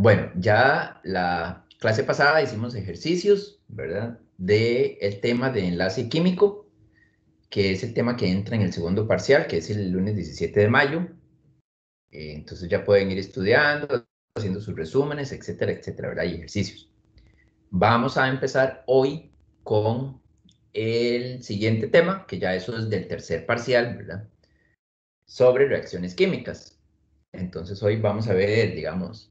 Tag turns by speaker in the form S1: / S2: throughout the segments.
S1: Bueno, ya la clase pasada hicimos ejercicios, ¿verdad? Del tema de enlace químico, que es el tema que entra en el segundo parcial, que es el lunes 17 de mayo. Entonces ya pueden ir estudiando, haciendo sus resúmenes, etcétera, etcétera, ¿verdad? Y ejercicios. Vamos a empezar hoy con el siguiente tema, que ya eso es del tercer parcial, ¿verdad? Sobre reacciones químicas. Entonces hoy vamos a ver, digamos,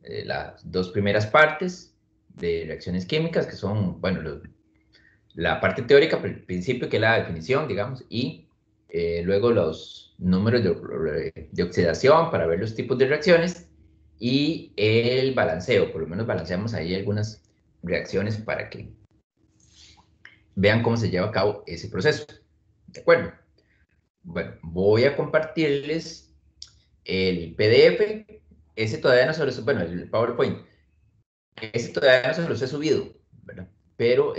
S1: las dos primeras partes de reacciones químicas, que son, bueno, la parte teórica, el principio, que es la definición, digamos, y luego los números de oxidación para ver los tipos de reacciones y el balanceo, por lo menos balanceamos ahí algunas reacciones para que vean cómo se lleva a cabo ese proceso. ¿De acuerdo? Bueno, voy a compartirles el PDF, ese todavía no se los, bueno, el PowerPoint, ese todavía no se los he subido, ¿verdad? Pero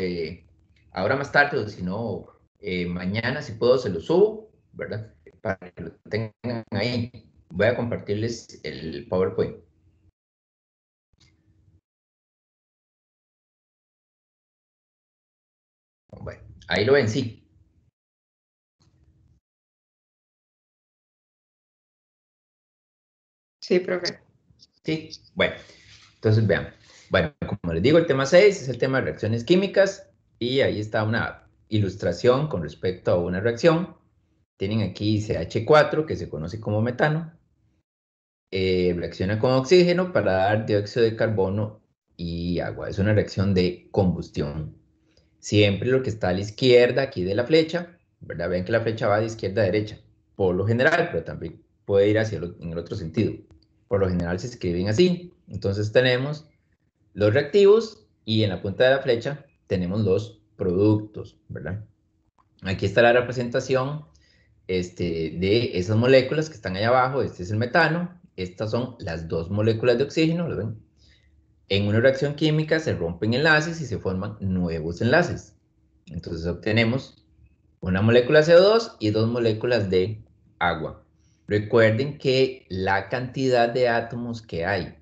S1: ahora más tarde, o si no, mañana, si puedo, se los subo, ¿verdad? Para que lo tengan ahí. Voy a compartirles el PowerPoint. Bueno, ahí lo ven, sí.
S2: Sí, profe.
S1: Sí, bueno, entonces vean. Bueno, como les digo, el tema 6 es el tema de reacciones químicas y ahí está una ilustración con respecto a una reacción. Tienen aquí CH4, que se conoce como metano. Reacciona con oxígeno para dar dióxido de carbono y agua. Es una reacción de combustión. Siempre lo que está a la izquierda aquí de la flecha, ¿verdad? Ven que la flecha va de izquierda a derecha, por lo general, pero también puede ir en el otro sentido. Por lo general se escriben así. Entonces tenemos los reactivos y en la punta de la flecha tenemos los productos, ¿verdad? Aquí está la representación de esas moléculas que están ahí abajo. Este es el metano. Estas son las dos moléculas de oxígeno, ¿lo ven? En una reacción química se rompen enlaces y se forman nuevos enlaces. Entonces obtenemos una molécula de CO2 y dos moléculas de agua. Recuerden que la cantidad de átomos que hay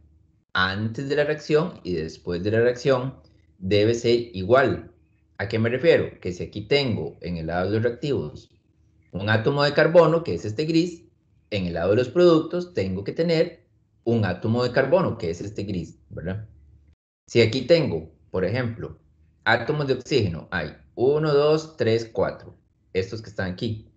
S1: antes de la reacción y después de la reacción debe ser igual. ¿A qué me refiero? Que si aquí tengo en el lado de los reactivos un átomo de carbono, que es este gris, en el lado de los productos tengo que tener un átomo de carbono, que es este gris, ¿verdad? Si aquí tengo, por ejemplo, átomos de oxígeno, hay 1, 2, 3, 4, estos que están aquí.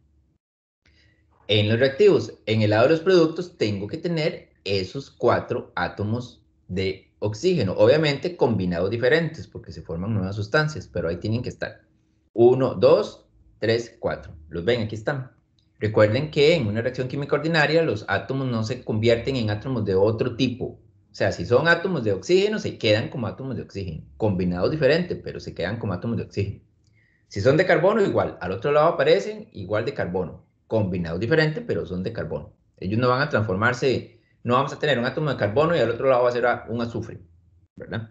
S1: En los reactivos, en el lado de los productos, tengo que tener esos 4 átomos de oxígeno, obviamente combinados diferentes, porque se forman nuevas sustancias, pero ahí tienen que estar. 1, 2, 3, 4. ¿Los ven? Aquí están. Recuerden que en una reacción química ordinaria los átomos no se convierten en átomos de otro tipo. O sea, si son átomos de oxígeno, se quedan como átomos de oxígeno. Combinados diferentes, pero se quedan como átomos de oxígeno. Si son de carbono, igual. Al otro lado aparecen igual de carbono. Combinados diferentes, pero son de carbono. Ellos no van a transformarse. No vamos a tener un átomo de carbono y al otro lado va a ser un azufre, ¿verdad?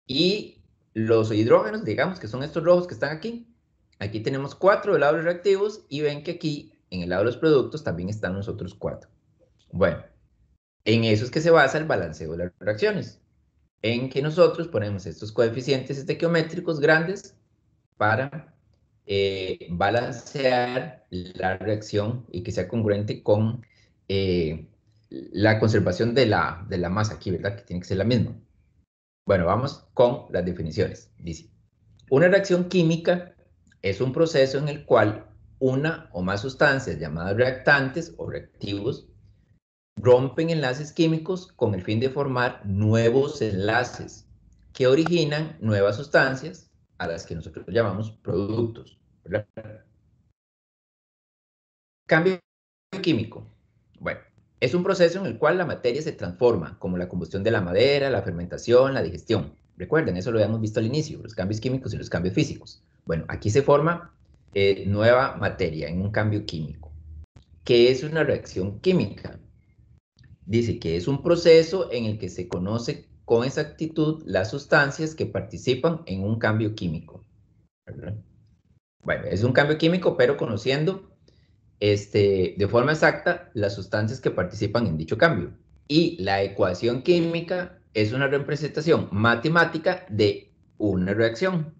S1: Y los hidrógenos, digamos que son estos rojos que están aquí. Aquí tenemos 4 del lado de los reactivos y ven que aquí, en el lado de los productos, también están los otros 4. Bueno, en eso es que se basa el balanceo de las reacciones. En que nosotros ponemos estos coeficientes estequiométricos grandes para balancear la reacción y que sea congruente con la conservación de la masa aquí, ¿verdad? Que tiene que ser la misma. Bueno, vamos con las definiciones. Dice, una reacción química es un proceso en el cual una o más sustancias llamadas reactantes o reactivos rompen enlaces químicos con el fin de formar nuevos enlaces que originan nuevas sustancias a las que nosotros llamamos productos, ¿verdad? Cambio químico. Bueno, es un proceso en el cual la materia se transforma, como la combustión de la madera, la fermentación, la digestión. Recuerden, eso lo habíamos visto al inicio, los cambios químicos y los cambios físicos. Bueno, aquí se forma nueva materia en un cambio químico. ¿Qué es una reacción química? Dice que es un proceso en el que se conoce con exactitud las sustancias que participan en un cambio químico, ¿verdad? Bueno, es un cambio químico, pero conociendo de forma exacta las sustancias que participan en dicho cambio. Y la ecuación química es una representación matemática de una reacción,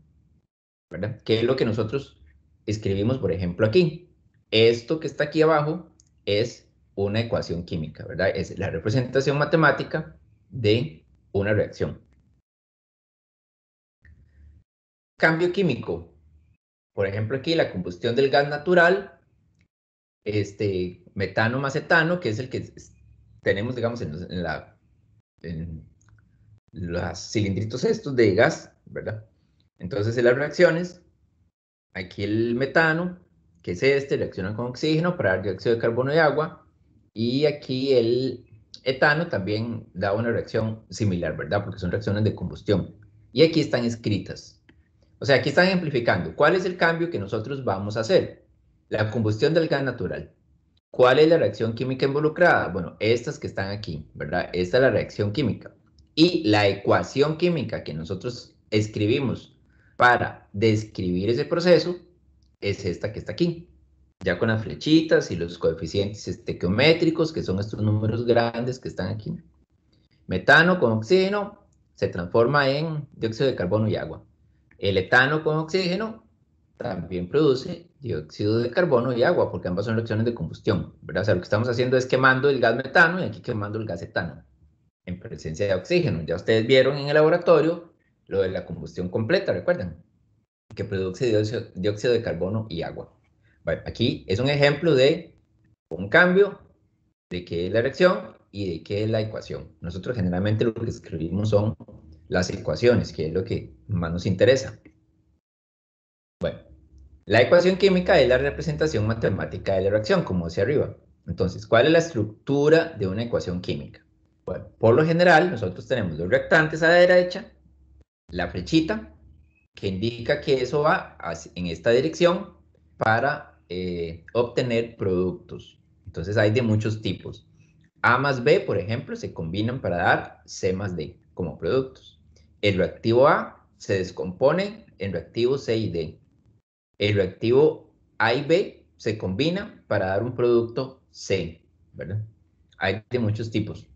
S1: ¿verdad? Que es lo que nosotros escribimos, por ejemplo, aquí. Esto que está aquí abajo es una ecuación química, ¿verdad? Es la representación matemática de una reacción. Cambio químico. Por ejemplo, aquí la combustión del gas natural, metano más etano, que es el que tenemos, digamos, en los cilindritos estos de gas, ¿verdad? Entonces, en las reacciones, aquí el metano, que es reacciona con oxígeno para dar dióxido de carbono y agua, y aquí el etano también da una reacción similar, ¿verdad? Porque son reacciones de combustión. Y aquí están escritas. O sea, aquí están ejemplificando. ¿Cuál es el cambio que nosotros vamos a hacer? La combustión del gas natural. ¿Cuál es la reacción química involucrada? Bueno, estas que están aquí, ¿verdad? Esta es la reacción química. Y la ecuación química que nosotros escribimos para describir ese proceso es esta que está aquí. Ya con las flechitas y los coeficientes estequiométricos, que son estos números grandes que están aquí. Metano con oxígeno se transforma en dióxido de carbono y agua. El etano con oxígeno también produce dióxido de carbono y agua, porque ambas son reacciones de combustión, ¿verdad? O sea, lo que estamos haciendo es quemando el gas metano y aquí quemando el gas etano en presencia de oxígeno. Ya ustedes vieron en el laboratorio lo de la combustión completa, ¿recuerdan? Que produce dióxido de carbono y agua. Bueno, aquí es un ejemplo de un cambio de qué es la reacción y de qué es la ecuación. Nosotros generalmente lo que escribimos son las ecuaciones, que es lo que más nos interesa. Bueno, la ecuación química es la representación matemática de la reacción, como decía arriba. Entonces, ¿cuál es la estructura de una ecuación química? Bueno, por lo general, nosotros tenemos los reactantes a la derecha, la flechita, que indica que eso va en esta dirección para obtener productos. Entonces, hay de muchos tipos. A más B, por ejemplo, se combinan para dar C más D como productos. El reactivo A se descompone en reactivos C y D. El reactivo A y B se combina para dar un producto C, ¿verdad? Hay de muchos tipos.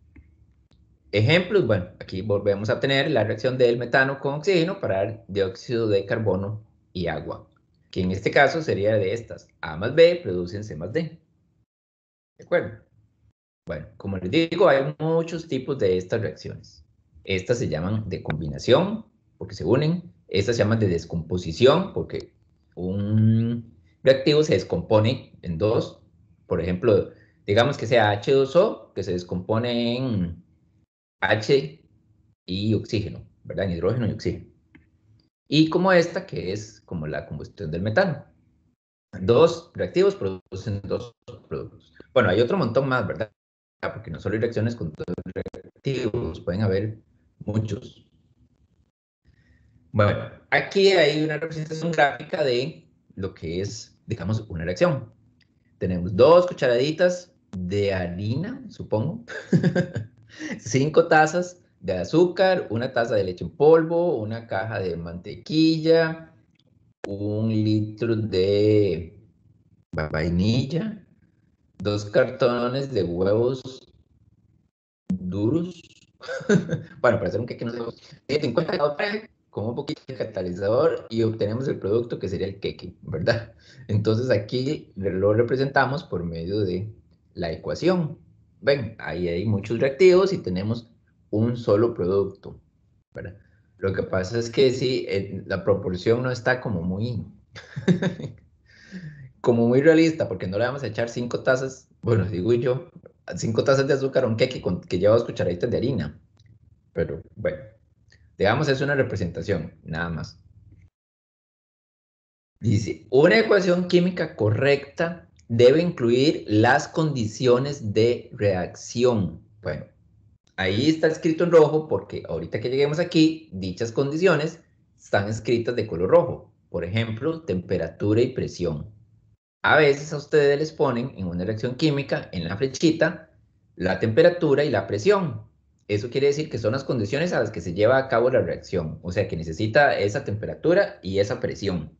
S1: Ejemplos, bueno, aquí volvemos a tener la reacción del metano con oxígeno para dar dióxido de carbono y agua, que en este caso sería de estas. A más B producen C más D. ¿De acuerdo? Bueno, como les digo, hay muchos tipos de estas reacciones. Estas se llaman de combinación, porque se unen. Estas se llaman de descomposición, porque un reactivo se descompone en dos. Por ejemplo, digamos que sea H2O, que se descompone en H y oxígeno, ¿verdad? En hidrógeno y oxígeno. Y como esta, que es como la combustión del metano. Dos reactivos producen dos productos. Bueno, hay otro montón más, ¿verdad? Porque no solo hay reacciones con dos reactivos, pueden haber muchos. Bueno, aquí hay una representación gráfica de lo que es, digamos, una reacción. Tenemos 2 cucharaditas de harina, supongo, 5 tazas de azúcar, 1 taza de leche en polvo, una caja de mantequilla, 1 litro de vainilla, 2 cartones de huevos duros. Bueno, para hacer un queque no sé, 50 grados con un poquito de catalizador y obtenemos el producto que sería el queque, ¿verdad? Entonces aquí lo representamos por medio de la ecuación. Ven, ahí hay muchos reactivos y tenemos un solo producto, ¿verdad? Lo que pasa es que sí, la proporción no está como muy, como muy realista, porque no le vamos a echar 5 tazas, bueno, digo yo, 5 tazas de azúcar a un queque que lleva 2 cucharaditas de harina. Pero bueno, digamos es una representación, nada más. Dice, una ecuación química correcta debe incluir las condiciones de reacción. Bueno, ahí está escrito en rojo porque ahorita que lleguemos aquí, dichas condiciones están escritas de color rojo. Por ejemplo, temperatura y presión. A veces a ustedes les ponen en una reacción química, en la flechita, la temperatura y la presión. Eso quiere decir que son las condiciones a las que se lleva a cabo la reacción. O sea que necesita esa temperatura y esa presión.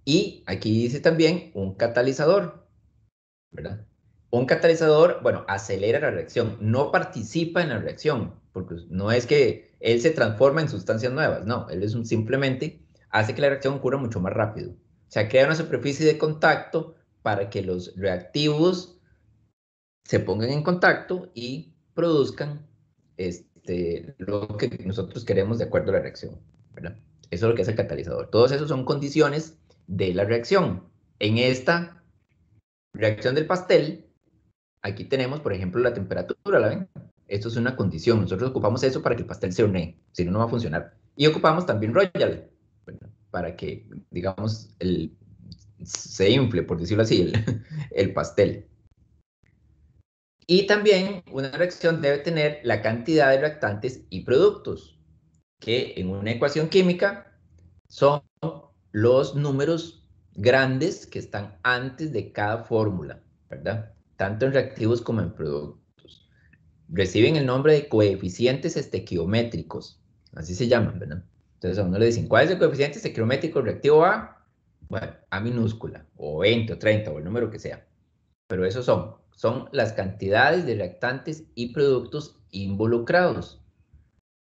S1: Y aquí dice también un catalizador, ¿verdad? Un catalizador, bueno, acelera la reacción, no participa en la reacción, porque no es que él se transforma en sustancias nuevas, no, él es simplemente hace que la reacción ocurra mucho más rápido. O sea, crea una superficie de contacto para que los reactivos se pongan en contacto y produzcan lo que nosotros queremos de acuerdo a la reacción, ¿verdad? Eso es lo que es el catalizador. Todos esos son condiciones de la reacción. En esta reacción del pastel, aquí tenemos, por ejemplo, la temperatura, ¿la ven? Esto es una condición. Nosotros ocupamos eso para que el pastel se hornee, si no, no va a funcionar. Y ocupamos también Royal, ¿verdad? Para que, digamos, se infle, por decirlo así, el pastel. Y también una reacción debe tener la cantidad de reactantes y productos, que en una ecuación química son los números grandes que están antes de cada fórmula, ¿verdad? Tanto en reactivos como en productos. Reciben el nombre de coeficientes estequiométricos, así se llaman, ¿verdad? Entonces a uno le dicen, ¿cuál es el coeficiente estequiométrico reactivo A? Bueno, A minúscula, o 20 o 30, o el número que sea. Pero esos son las cantidades de reactantes y productos involucrados.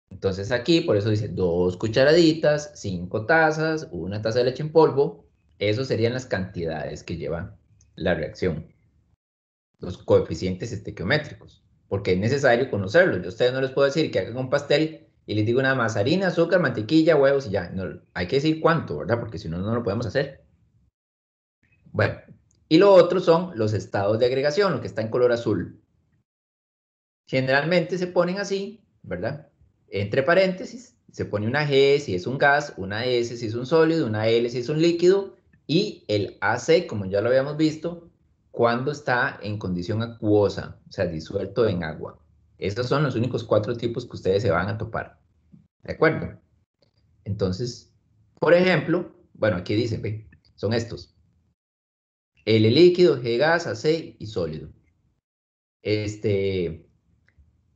S1: Entonces aquí, por eso dice 2 cucharaditas, 5 tazas, 1 taza de leche en polvo. Esos serían las cantidades que lleva la reacción, los coeficientes estequiométricos, porque es necesario conocerlos. Yo a ustedes no les puedo decir que hagan un pastel y les digo nada más harina, azúcar, mantequilla, huevos y ya. No, hay que decir cuánto, ¿verdad? Porque si no, no lo podemos hacer. Bueno, y lo otro son los estados de agregación, lo que está en color azul. Generalmente se ponen así, ¿verdad? Entre paréntesis, se pone una G si es un gas, una S si es un sólido, una L si es un líquido, y el AC, como ya lo habíamos visto, cuando está en condición acuosa, o sea, disuelto en agua. Estos son los únicos 4 tipos que ustedes se van a topar, ¿de acuerdo? Entonces, por ejemplo, bueno, aquí dice, ve, son estos. L líquido, G gas, AC y sólido. Este,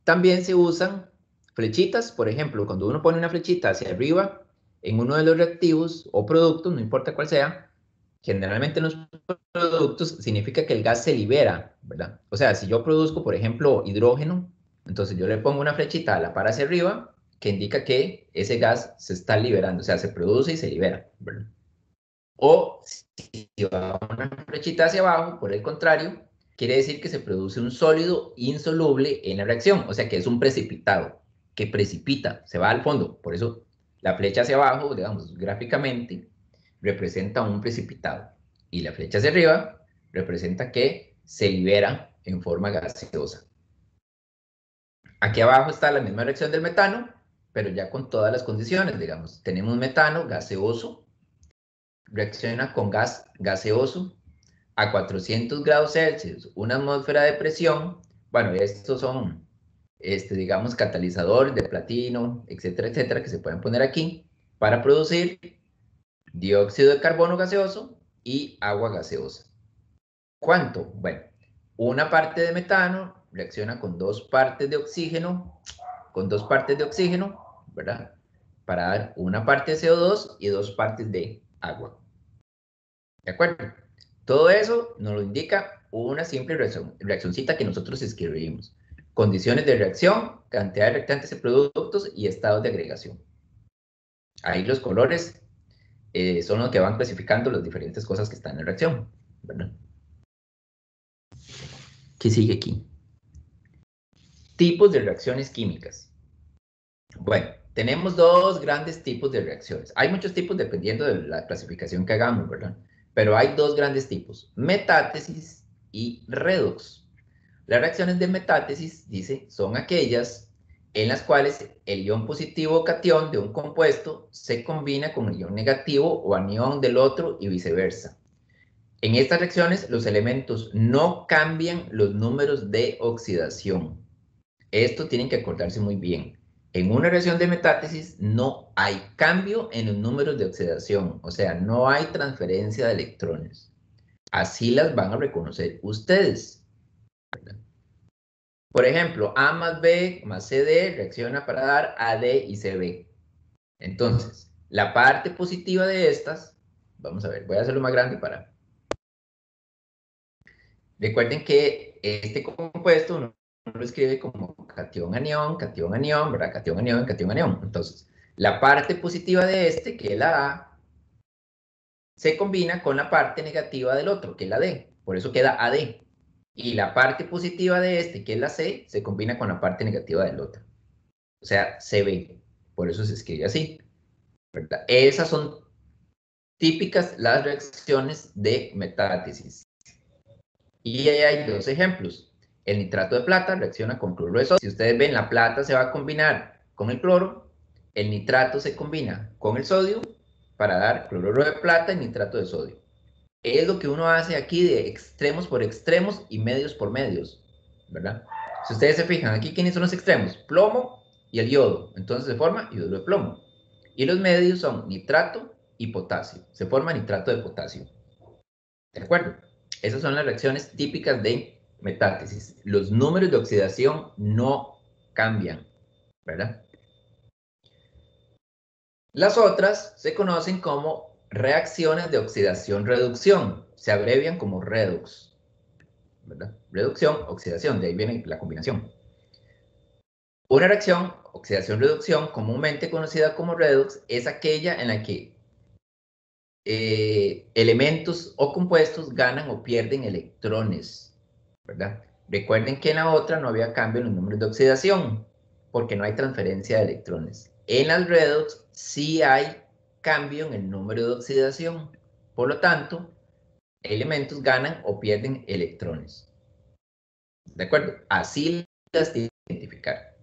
S1: También se usan flechitas, por ejemplo, cuando uno pone una flechita hacia arriba en uno de los reactivos o productos, no importa cuál sea, generalmente en los productos significa que el gas se libera, ¿verdad? O sea, si yo produzco, por ejemplo, hidrógeno, entonces yo le pongo una flechita a la par hacia arriba que indica que ese gas se está liberando, o sea, se produce y se libera, ¿verdad? O si va una flechita hacia abajo, por el contrario, quiere decir que se produce un sólido insoluble en la reacción, o sea que es un precipitado, que precipita, se va al fondo. Por eso la flecha hacia abajo, digamos, gráficamente, representa un precipitado. Y la flecha hacia arriba representa que se libera en forma gaseosa. Aquí abajo está la misma reacción del metano, pero ya con todas las condiciones, digamos. Tenemos metano gaseoso, reacciona con gas gaseoso a 400 grados Celsius, una atmósfera de presión. Bueno, estos son, digamos, catalizadores de platino, etcétera, etcétera, que se pueden poner aquí para producir dióxido de carbono gaseoso y agua gaseosa. ¿Cuánto? Bueno, una parte de metano reacciona con 2 partes de oxígeno, ¿verdad? Para dar una parte de CO2 y 2 partes de agua. ¿De acuerdo? Todo eso nos lo indica una simple reaccioncita que nosotros escribimos. Condiciones de reacción, cantidad de reactantes y productos y estados de agregación. Ahí los colores son los que van clasificando las diferentes cosas que están en la reacción, ¿verdad? ¿Qué sigue aquí? Tipos de reacciones químicas. Bueno, tenemos 2 grandes tipos de reacciones. Hay muchos tipos dependiendo de la clasificación que hagamos, ¿verdad? Pero hay 2 grandes tipos, metátesis y redox. Las reacciones de metátesis, dice, son aquellas en las cuales el ion positivo o catión de un compuesto se combina con el ion negativo o anión del otro y viceversa. En estas reacciones, los elementos no cambian los números de oxidación. Esto tienen que acordarse muy bien. En una reacción de metátesis no hay cambio en los números de oxidación, o sea, no hay transferencia de electrones. Así las van a reconocer ustedes. Por ejemplo, A más B más CD reacciona para dar AD y CB. Entonces, la parte positiva de estas, vamos a ver, voy a hacerlo más grande para... Recuerden que que este compuesto uno lo escribe como cation-anión, ¿verdad? Cation-anión, cation-anión. Entonces, la parte positiva de este, que es la A, se combina con la parte negativa del otro, que es la D. Por eso queda AD. Y la parte positiva de este, que es la C, se combina con la parte negativa del otro. O sea, CB. Por eso se escribe así, ¿verdad? Esas son típicas las reacciones de metátesis. Y ahí hay dos ejemplos. El nitrato de plata reacciona con cloruro de sodio. Si ustedes ven, la plata se va a combinar con el cloro, el nitrato se combina con el sodio para dar cloruro de plata y nitrato de sodio. Es lo que uno hace aquí de extremos por extremos y medios por medios, ¿verdad? Si ustedes se fijan, aquí, ¿quiénes son los extremos? Plomo y el yodo. Entonces se forma yoduro de plomo. Y los medios son nitrato y potasio. Se forma nitrato de potasio. ¿De acuerdo? Esas son las reacciones típicas de metátesis. Los números de oxidación no cambian, ¿verdad? Las otras se conocen como reacciones de oxidación-reducción. Se abrevian como redox, ¿verdad? Reducción, oxidación, de ahí viene la combinación. Una reacción, oxidación-reducción, comúnmente conocida como redox, es aquella en la que elementos o compuestos ganan o pierden electrones, ¿verdad? Recuerden que en la otra no había cambio en los números de oxidación, porque no hay transferencia de electrones. En las redox sí hay cambio en el número de oxidación. Por lo tanto, elementos ganan o pierden electrones. ¿De acuerdo? Así las identificar.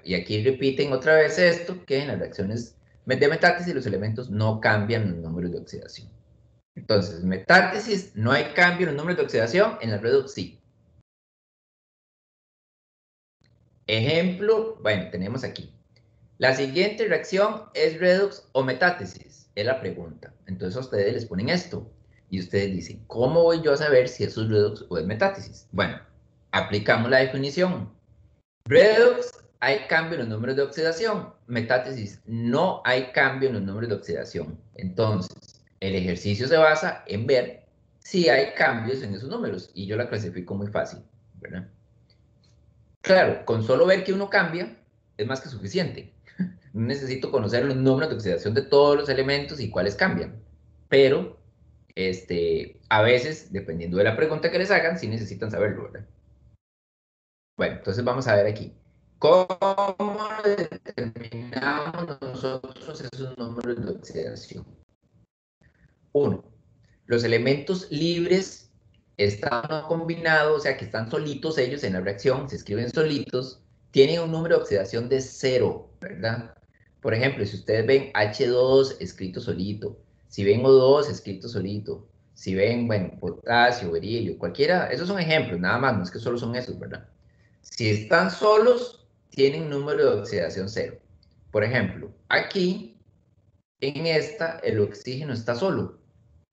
S1: Y aquí repiten otra vez esto, que en las reacciones de metátesis los elementos no cambian los números de oxidación. Entonces, metátesis, no hay cambio en los números de oxidación, en la redox sí. Ejemplo, bueno, tenemos aquí. La siguiente reacción es redox o metátesis, es la pregunta. Entonces a ustedes les ponen esto y ustedes dicen, ¿cómo voy yo a saber si eso es redox o es metátesis? Bueno, aplicamos la definición. Redox, hay cambio en los números de oxidación. Metátesis, no hay cambio en los números de oxidación. Entonces, el ejercicio se basa en ver si hay cambios en esos números y yo la clasifico muy fácil, ¿verdad? Claro, con solo ver que uno cambia es más que suficiente. No necesito conocer los números de oxidación de todos los elementos y cuáles cambian. Pero, a veces, dependiendo de la pregunta que les hagan, sí necesitan saberlo, ¿verdad? Bueno, entonces vamos a ver aquí. ¿Cómo determinamos nosotros esos números de oxidación? Uno, los elementos libres están no combinados, o sea que están solitos ellos en la reacción, se escriben solitos, tienen un número de oxidación de 0, ¿verdad? Por ejemplo, si ustedes ven H2 escrito solito, si ven O2 escrito solito, si ven, bueno, potasio, berilio, cualquiera, esos son ejemplos, nada más, no es que solo son esos, ¿verdad? Si están solos, tienen número de oxidación 0. Por ejemplo, aquí, en esta, el oxígeno está solo.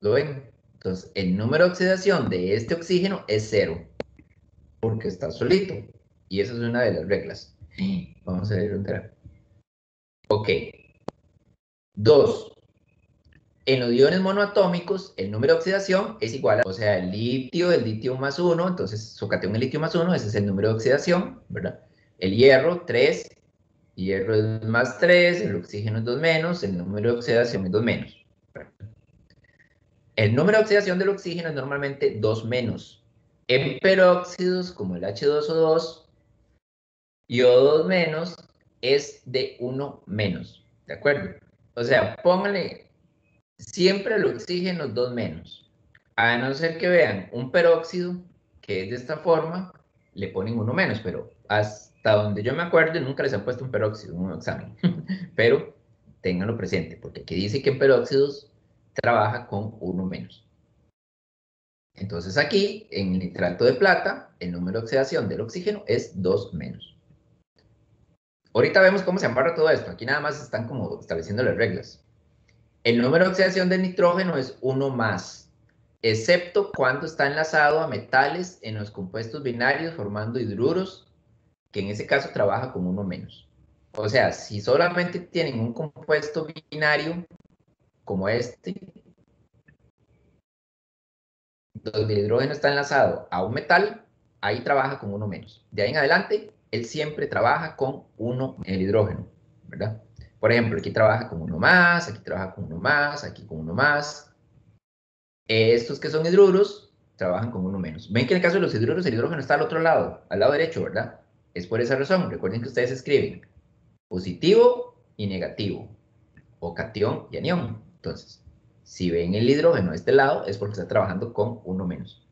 S1: ¿Lo ven? Entonces, el número de oxidación de este oxígeno es 0, porque está solito. Y esa es una de las reglas. Vamos a ver otra. Ok. 2. En los iones monoatómicos, el número de oxidación es igual a, o sea, el litio más 1, entonces su cation es litio más 1, ese es el número de oxidación, ¿verdad? El hierro, 3, hierro es más 3, el oxígeno es 2 menos, el número de oxidación es 2 menos. El número de oxidación del oxígeno es normalmente 2 menos. En peróxidos, como el H2O2 y O2 menos, es de 1 menos. ¿De acuerdo? O sea, pónganle siempre el oxígeno 2 menos. A no ser que vean un peróxido, que es de esta forma, le ponen 1 menos, pero hasta donde yo me acuerdo, nunca les han puesto un peróxido en un examen. Pero ténganlo presente, porque aquí dice que en peróxidos trabaja con 1 menos. Entonces aquí, en el nitrato de plata, el número de oxidación del oxígeno es 2 menos. Ahorita vemos cómo se ampara todo esto. Aquí nada más están como estableciendo las reglas. El número de oxidación del nitrógeno es 1 más, excepto cuando está enlazado a metales en los compuestos binarios formando hidruros, que en ese caso trabaja con 1 menos. O sea, si solamente tienen un compuesto binario como este, donde el hidrógeno está enlazado a un metal, ahí trabaja con uno menos. De ahí en adelante, él siempre trabaja con uno en el hidrógeno, ¿verdad? Por ejemplo, aquí trabaja con uno más, aquí trabaja con uno más, aquí con uno más. Estos que son hidruros trabajan con uno menos. Ven que en el caso de los hidruros, el hidrógeno está al otro lado, al lado derecho, ¿verdad? Es por esa razón. Recuerden que ustedes escriben positivo y negativo, o cation y anión. Entonces, si ven el hidrógeno de este lado, es porque está trabajando con uno menos.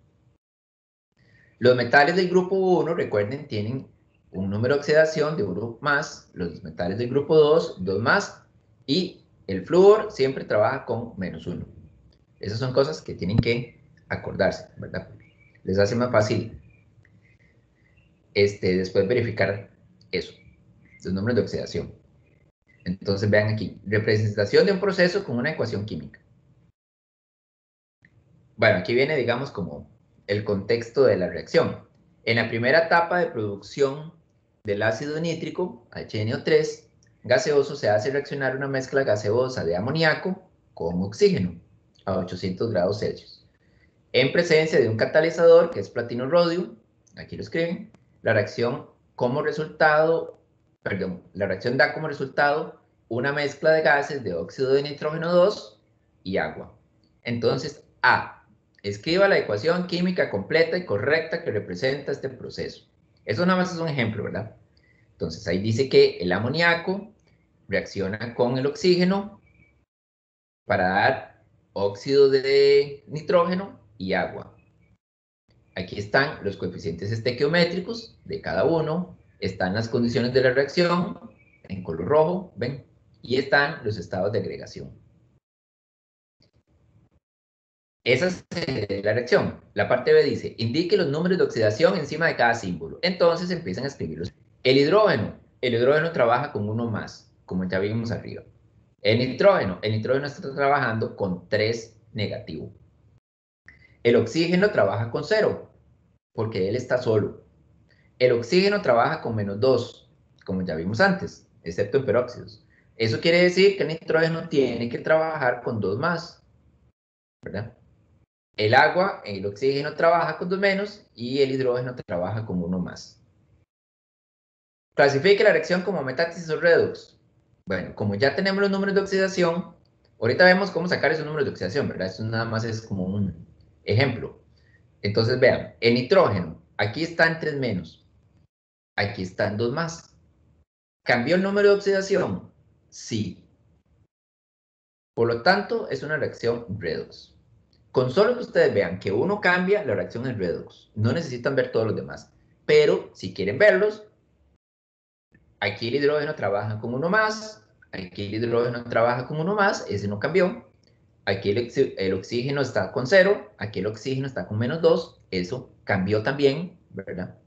S1: Los metales del grupo 1, recuerden, tienen un número de oxidación de 1 más, los metales del grupo 2, 2 más, y el flúor siempre trabaja con menos 1. Esas son cosas que tienen que acordarse, ¿verdad? Les hace más fácil después verificar eso, los números de oxidación. Entonces vean aquí, representación de un proceso con una ecuación química. Bueno, aquí viene, digamos, como el contexto de la reacción. En la primera etapa de producción del ácido nítrico, HNO3, gaseoso, se hace reaccionar una mezcla gaseosa de amoníaco con oxígeno a 800 grados Celsius. En presencia de un catalizador, que es platino-rodio, aquí lo escriben, la reacción da como resultado una mezcla de gases de óxido de nitrógeno 2 y agua. Entonces, A, escriba la ecuación química completa y correcta que representa este proceso. Eso nada más es un ejemplo, ¿verdad? Entonces, ahí dice que el amoníaco reacciona con el oxígeno para dar óxido de nitrógeno y agua. Aquí están los coeficientes estequiométricos de cada uno, están las condiciones de la reacción en color rojo, ¿ven? Y están los estados de agregación. Esa es la reacción. La parte B dice, indique los números de oxidación encima de cada símbolo. Entonces empiezan a escribirlos. El hidrógeno trabaja con uno más, como ya vimos arriba. El nitrógeno está trabajando con 3 negativo. El oxígeno trabaja con 0, porque él está solo. El oxígeno trabaja con menos 2, como ya vimos antes, excepto en peróxidos. Eso quiere decir que el nitrógeno tiene que trabajar con 2 más, ¿verdad? El agua, el oxígeno trabaja con 2 menos y el hidrógeno trabaja con 1 más. Clasifique la reacción como metástasis o redox. Bueno, como ya tenemos los números de oxidación, ahorita vemos cómo sacar esos números de oxidación, ¿verdad? Esto nada más es como un ejemplo. Entonces vean, el nitrógeno, aquí está en 3 menos, aquí está en 2 más. ¿Cambió el número de oxidación? Sí. Por lo tanto, es una reacción redox. Con solo que ustedes vean que uno cambia, la reacción es redox. No necesitan ver todos los demás. Pero, si quieren verlos, aquí el hidrógeno trabaja con uno más, aquí el hidrógeno trabaja con uno más, ese no cambió. Aquí el oxígeno está con 0, aquí el oxígeno está con menos 2, eso cambió también, ¿verdad?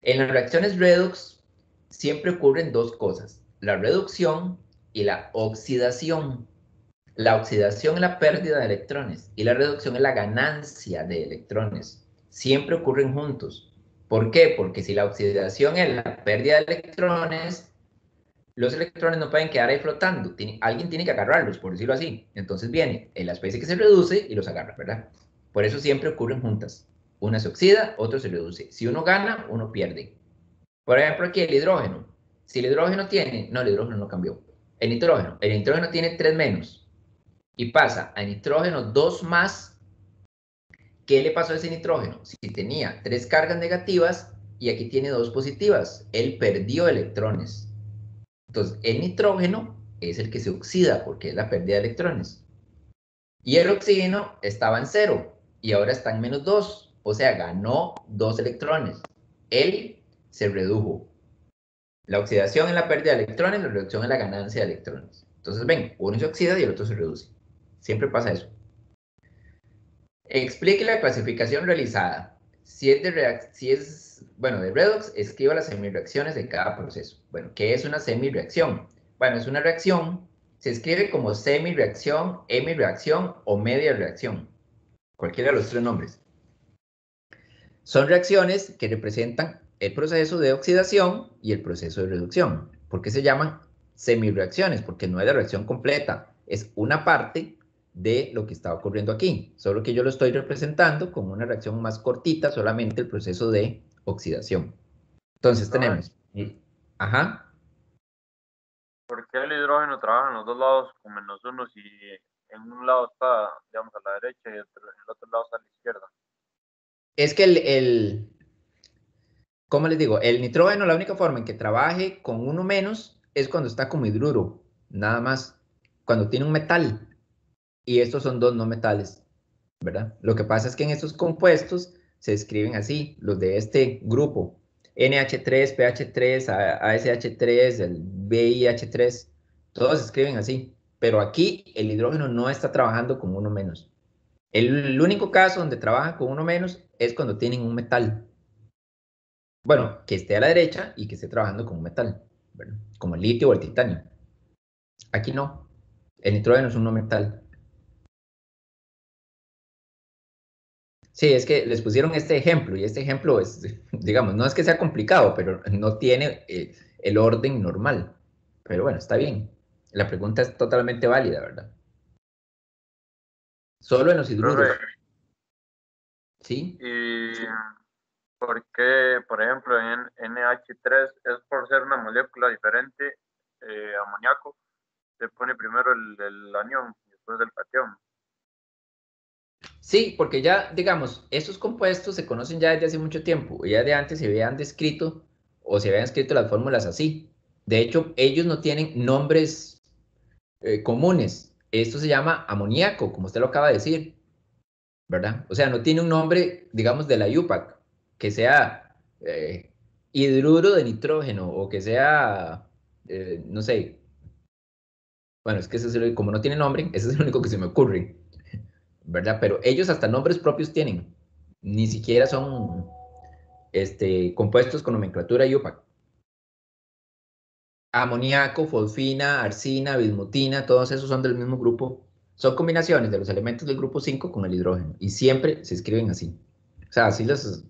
S1: En las reacciones redox siempre ocurren dos cosas, la reducción y la oxidación. La oxidación es la pérdida de electrones y la reducción es la ganancia de electrones. Siempre ocurren juntos. ¿Por qué? Porque si la oxidación es la pérdida de electrones, los electrones no pueden quedar ahí flotando. Alguien tiene que agarrarlos, por decirlo así. Entonces viene la especie que se reduce y los agarra, ¿verdad? Por eso siempre ocurren juntas. Una se oxida, otro se reduce. Si uno gana, uno pierde. Por ejemplo, aquí el hidrógeno. Si el hidrógeno tiene, no, el hidrógeno no cambió. El nitrógeno tiene 3 menos y pasa a nitrógeno 2 más. ¿Qué le pasó a ese nitrógeno? Si tenía 3 cargas negativas y aquí tiene 2 positivas, él perdió electrones. Entonces, el nitrógeno es el que se oxida porque es la pérdida de electrones. Y el oxígeno estaba en 0 y ahora está en menos 2, o sea, ganó 2 electrones. Él se redujo. La oxidación es la pérdida de electrones, la reducción es la ganancia de electrones. Entonces, ven, uno se oxida y el otro se reduce. Siempre pasa eso. Explique la clasificación realizada. Si es de redox, escriba las semireacciones de cada proceso. Bueno, ¿qué es una semireacción? Bueno, es una reacción, se escribe como semireacción, hemireacción o media reacción. Cualquiera de los 3 nombres. Son reacciones que representan el proceso de oxidación y el proceso de reducción. ¿Por qué se llaman semireacciones? Porque no es la reacción completa, es una parte de lo que está ocurriendo aquí. Solo que yo lo estoy representando como una reacción más cortita, solamente el proceso de oxidación. Entonces
S2: ¿Sabes
S1: tenemos, ajá,
S2: por qué el hidrógeno trabaja en los dos lados con -1 si en un lado está, digamos, a la derecha y en el otro lado está a la izquierda?
S1: es que ¿cómo les digo? El nitrógeno, la única forma en que trabaje con uno menos es cuando está como hidruro, nada más, cuando tiene un metal, y estos son dos no metales, ¿verdad? Lo que pasa es que en estos compuestos se escriben así, los de este grupo, NH3, PH3, ASH3, el VIH3, todos se escriben así, pero aquí el hidrógeno no está trabajando con uno menos. El único caso donde trabaja con uno menos es cuando tienen un metal. Bueno, que esté a la derecha y que esté trabajando con un metal, ¿verdad? Como el litio o el titanio. Aquí no. El nitrógeno es un no metal. Sí, es que les pusieron este ejemplo y este ejemplo es, digamos, no es que sea complicado, pero no tiene el orden normal. Pero bueno, está bien. La pregunta es totalmente válida, ¿verdad? Solo en los hidruros,
S2: Profe,
S1: ¿sí?
S2: ¿y por qué, por ejemplo, en NH3 es por ser una molécula diferente, amoníaco, se pone primero el anión y después el cation?
S1: Sí, porque ya, digamos, estos compuestos se conocen ya desde hace mucho tiempo. Ya de antes se habían descrito o se habían escrito las fórmulas así. De hecho, ellos no tienen nombres comunes. Esto se llama amoníaco, como usted lo acaba de decir, ¿verdad? O sea, no tiene un nombre, digamos, de la IUPAC, que sea hidruro de nitrógeno o que sea, no sé, bueno, es que ese es como no tiene nombre, ese es el único que se me ocurre, ¿verdad? Pero ellos hasta nombres propios tienen, ni siquiera son compuestos con nomenclatura IUPAC. Amoníaco, fosfina, arsina, bismutina, todos esos son del mismo grupo. Son combinaciones de los elementos del grupo 5 con el hidrógeno y siempre se escriben así. O sea, así los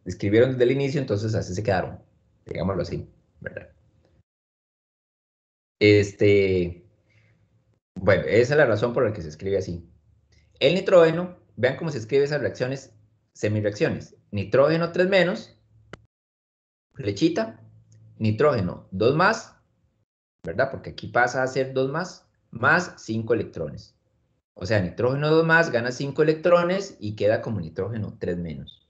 S1: escribieron desde el inicio, entonces así se quedaron, digámoslo así, ¿verdad? Este, bueno, esa es la razón por la que se escribe así. El nitrógeno, vean cómo se escribe esas reacciones, semireacciones. Nitrógeno 3 menos, flechita, nitrógeno 2 más, ¿verdad? Porque aquí pasa a ser 2 más 5 electrones. O sea, nitrógeno 2 más gana 5 electrones y queda como nitrógeno 3 menos.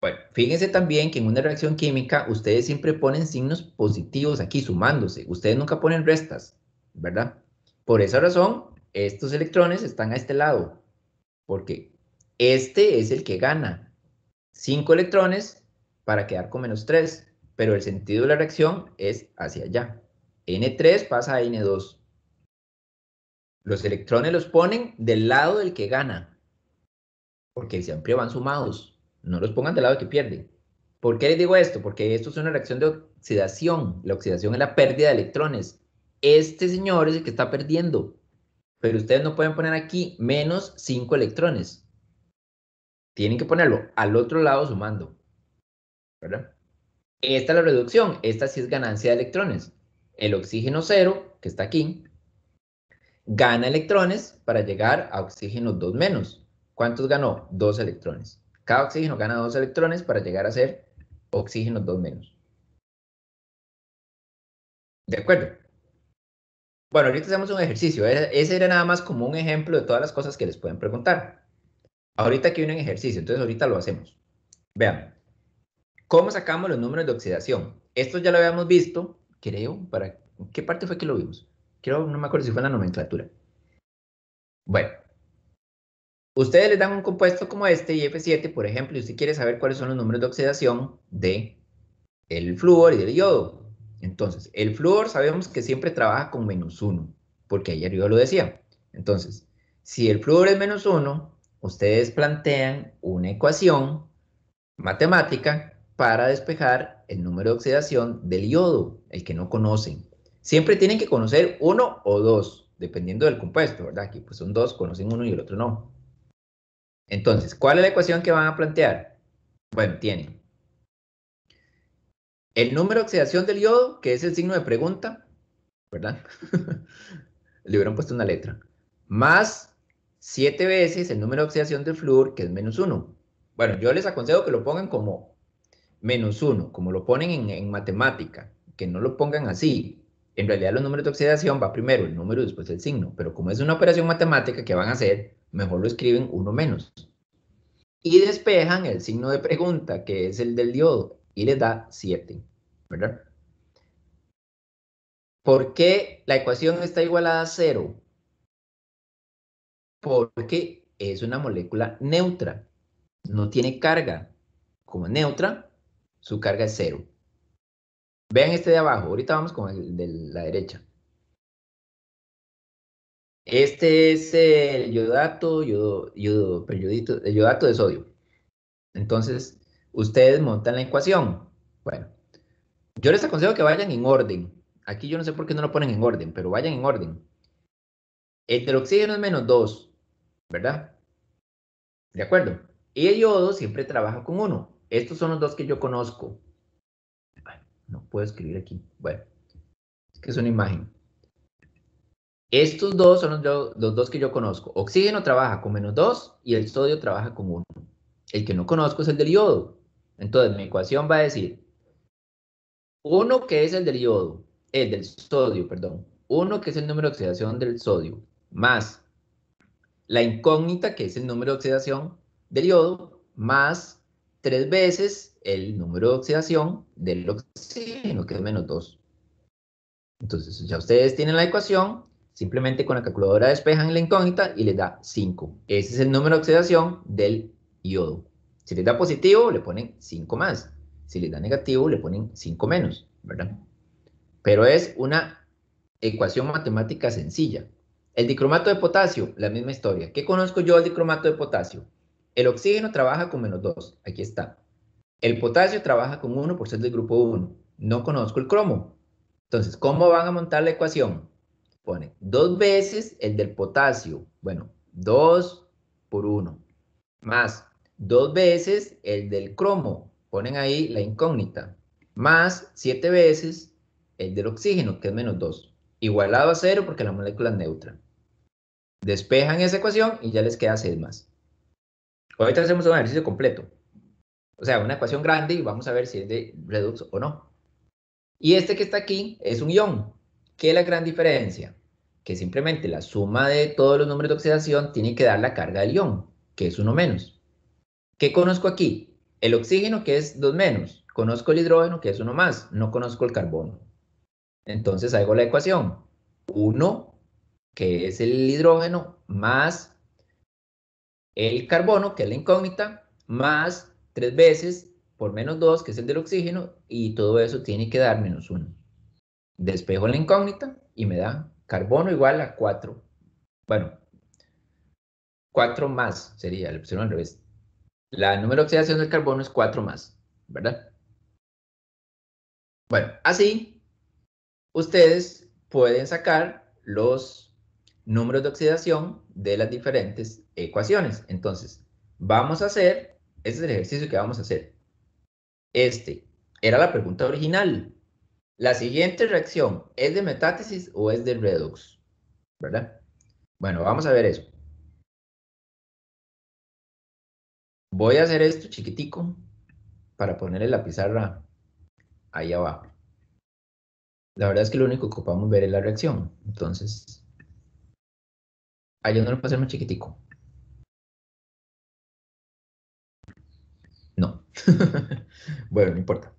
S1: Bueno, fíjense también que en una reacción química ustedes siempre ponen signos positivos aquí sumándose. Ustedes nunca ponen restas, ¿verdad? Por esa razón, estos electrones están a este lado, porque este es el que gana 5 electrones para quedar con menos 3, pero el sentido de la reacción es hacia allá. N3 pasa a N2. Los electrones los ponen del lado del que gana, porque siempre van sumados. No los pongan del lado del que pierde. ¿Por qué les digo esto? Porque esto es una reacción de oxidación. La oxidación es la pérdida de electrones. Este señor es el que está perdiendo. Pero ustedes no pueden poner aquí menos 5 electrones. Tienen que ponerlo al otro lado sumando, ¿verdad? Esta es la reducción. Esta sí es ganancia de electrones. El oxígeno cero, que está aquí, gana electrones para llegar a oxígeno 2 menos. ¿Cuántos ganó? 2 electrones. Cada oxígeno gana 2 electrones para llegar a ser oxígeno 2 menos. ¿De acuerdo? Bueno, ahorita hacemos un ejercicio. Ese era nada más como un ejemplo de todas las cosas que les pueden preguntar. Ahorita aquí viene un ejercicio, entonces ahorita lo hacemos. Vean, ¿cómo sacamos los números de oxidación? Esto ya lo habíamos visto, creo, ¿qué parte fue que lo vimos? Creo, no me acuerdo si fue en la nomenclatura. Bueno, ustedes les dan un compuesto como este, IF7, por ejemplo, y usted quiere saber cuáles son los números de oxidación de el flúor y del yodo. Entonces, el flúor sabemos que siempre trabaja con -1, porque ayer yo lo decía. Entonces, si el flúor es -1, ustedes plantean una ecuación matemática para despejar el número de oxidación del yodo, el que no conocen. Siempre tienen que conocer uno o dos, dependiendo del compuesto, ¿verdad? Aquí pues son dos, conocen uno y el otro no. Entonces, ¿cuál es la ecuación que van a plantear? Bueno, tienen el número de oxidación del yodo, que es el signo de pregunta, ¿verdad? Le hubieran puesto una letra. Más 7 veces el número de oxidación del flúor, que es -1. Bueno, yo les aconsejo que lo pongan como menos 1, como lo ponen en matemática, que no lo pongan así. En realidad los números de oxidación va primero el número y después el signo, pero como es una operación matemática que van a hacer, mejor lo escriben 1 menos. Y despejan el signo de pregunta, que es el del diodo, y les da 7, ¿verdad? ¿Por qué la ecuación está igualada a 0? Porque es una molécula neutra, no tiene carga. Como es neutra, su carga es 0. Vean este de abajo, ahorita vamos con el de la derecha. Este es el yodato, el yodato de sodio. Entonces, ustedes montan la ecuación. Bueno, yo les aconsejo que vayan en orden. Aquí yo no sé por qué no lo ponen en orden, pero vayan en orden. El del oxígeno es menos 2, ¿verdad? ¿De acuerdo? Y el yodo siempre trabaja con 1. Estos son los dos que yo conozco. Ay, no puedo escribir aquí. Bueno, es que es una imagen. Estos dos son los dos que yo conozco. Oxígeno trabaja con menos 2 y el sodio trabaja con 1. El que no conozco es el del yodo. Entonces, mi ecuación va a decir 1 que es el del yodo, el del sodio, perdón. 1 que es el número de oxidación del sodio, más la incógnita que es el número de oxidación del yodo, más 3 veces el número de oxidación del oxígeno, que es menos 2. Entonces, ya ustedes tienen la ecuación, simplemente con la calculadora despejan la incógnita y les da 5. Ese es el número de oxidación del yodo. Si les da positivo, le ponen 5 más. Si les da negativo, le ponen 5 menos, ¿verdad? Pero es una ecuación matemática sencilla. El dicromato de potasio, la misma historia. ¿Qué conozco yo del dicromato de potasio? El oxígeno trabaja con menos 2, aquí está. El potasio trabaja con 1 por ser del grupo 1. No conozco el cromo. Entonces, ¿cómo van a montar la ecuación? Pone 2 veces el del potasio. Bueno, 2 por 1. Más 2 veces el del cromo. Ponen ahí la incógnita. Más 7 veces el del oxígeno, que es menos 2. Igualado a 0 porque la molécula es neutra. Despejan esa ecuación y ya les queda 6 más. Ahorita hacemos un ejercicio completo. O sea, una ecuación grande y vamos a ver si es de redox o no. Y este que está aquí es un ion. ¿Qué es la gran diferencia? Que simplemente la suma de todos los números de oxidación tiene que dar la carga del ion, que es 1 menos. ¿Qué conozco aquí? El oxígeno, que es 2 menos. Conozco el hidrógeno, que es 1 más. No conozco el carbono. Entonces hago la ecuación. 1, que es el hidrógeno, más el carbono, que es la incógnita, más 3 veces por menos 2, que es el del oxígeno, y todo eso tiene que dar menos 1. Despejo la incógnita y me da carbono igual a 4. Bueno, 4 más sería, le pusieron al revés. La número de oxidación del carbono es 4 más, ¿verdad? Bueno, así ustedes pueden sacar los números de oxidación de las diferentes ecuaciones. Entonces, vamos a hacer, este es el ejercicio que vamos a hacer. Este era la pregunta original. La siguiente reacción, ¿es de metátesis o es de redox? ¿Verdad? Bueno, vamos a ver eso. Voy a hacer esto chiquitico para ponerle la pizarra ahí abajo. La verdad es que lo único que ocupamos ver es la reacción. Entonces, yo no lo puedo hacer más chiquitico. No. Bueno, no importa.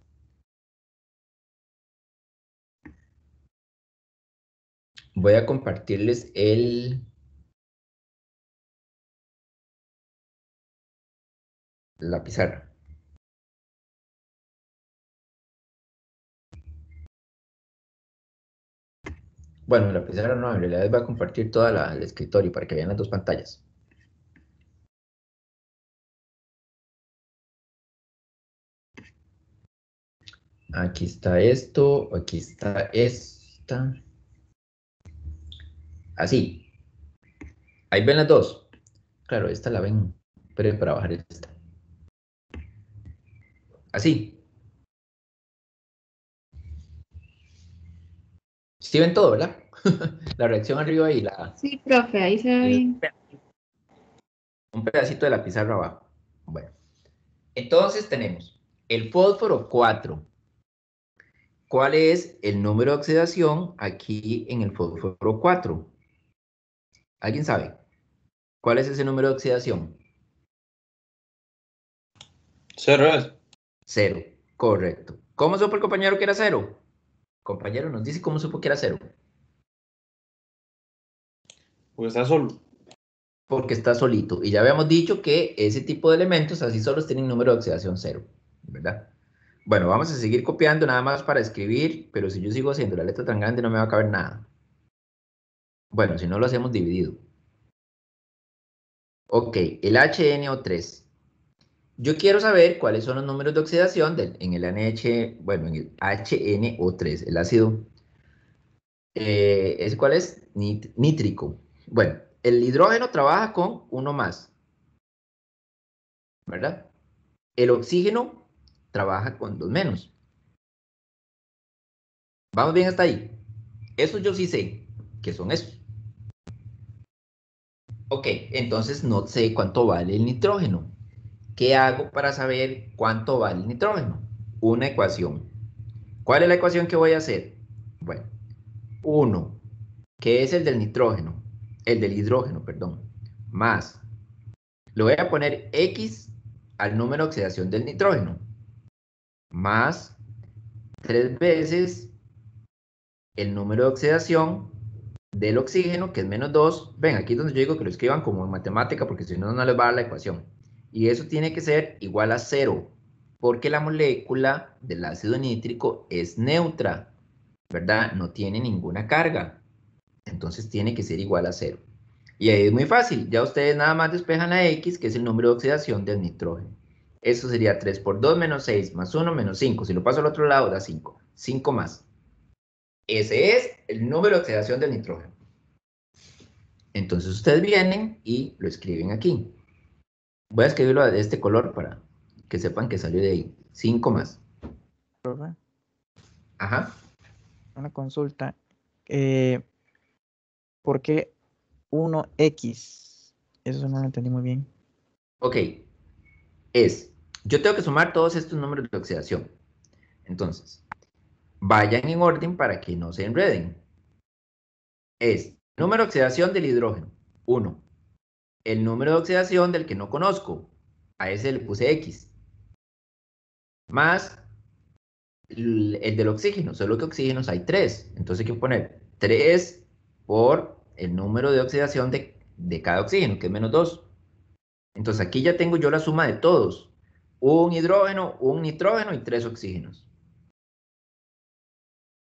S1: Voy a compartirles la pizarra. Bueno, la pizarra no, en realidad les voy a compartir toda el escritorio para que vean las dos pantallas. Aquí está esto, aquí está esta. Así. Ahí ven las dos. Claro, esta la ven, pero para bajar esta. Así. Sí ven todo, ¿verdad? La reacción arriba y
S3: Sí, profe, ahí se ve bien.
S1: un pedacito de la pizarra abajo. Bueno, entonces tenemos El fósforo 4. ¿Cuál es el número de oxidación aquí en el fósforo 4? ¿Alguien sabe? ¿Cuál es ese número de oxidación?
S2: 0 es.
S1: 0. Correcto. ¿Cómo supo el compañero que era 0? Compañero, nos dice cómo supo que era 0.
S2: Pues está solo.
S1: Porque está solito. Y ya habíamos dicho que ese tipo de elementos así solos tienen número de oxidación 0, ¿verdad? Bueno, vamos a seguir copiando nada más para escribir, pero si yo sigo haciendo la letra tan grande no me va a caber nada. Bueno, si no lo hacemos dividido. Ok, el HNO3. Yo quiero saber cuáles son los números de oxidación en el NH, bueno, en el HNO3, el ácido. ¿Ese cuál es? Nítrico. Bueno, el hidrógeno trabaja con uno más, ¿verdad? El oxígeno trabaja con dos menos. ¿Vamos bien hasta ahí? Eso yo sí sé que son esos. Ok, entonces no sé cuánto vale el nitrógeno. ¿Qué hago para saber cuánto vale el nitrógeno? Una ecuación. ¿Cuál es la ecuación que voy a hacer? Bueno, 1, que es el del nitrógeno, el del hidrógeno, perdón, más, le voy a poner X al número de oxidación del nitrógeno, más 3 veces el número de oxidación del oxígeno, que es menos 2. Ven, aquí es donde yo digo que lo escriban como en matemática, porque si no, no les va a dar la ecuación. Y eso tiene que ser igual a 0, porque la molécula del ácido nítrico es neutra, ¿verdad? No tiene ninguna carga. Entonces tiene que ser igual a 0. Y ahí es muy fácil. Ya ustedes nada más despejan la X, que es el número de oxidación del nitrógeno. Eso sería 3 por 2 menos 6, más 1 menos 5. Si lo paso al otro lado, da 5. 5 más. Ese es el número de oxidación del nitrógeno. Entonces ustedes vienen y lo escriben aquí. Voy a escribirlo de este color para que sepan que salió de ahí. 5 más.
S4: Profe,
S1: Ajá.
S4: una consulta. ¿Por qué 1x? Eso no lo entendí muy bien.
S1: Ok. Yo tengo que sumar todos estos números de oxidación. Entonces, vayan en orden para que no se enreden. Número de oxidación del hidrógeno, 1. El número de oxidación del que no conozco, a ese le puse X. Más el del oxígeno, solo que oxígenos hay 3. Entonces hay que poner 3 por el número de oxidación de cada oxígeno, que es menos 2. Entonces aquí ya tengo yo la suma de todos. Un hidrógeno, un nitrógeno y 3 oxígenos.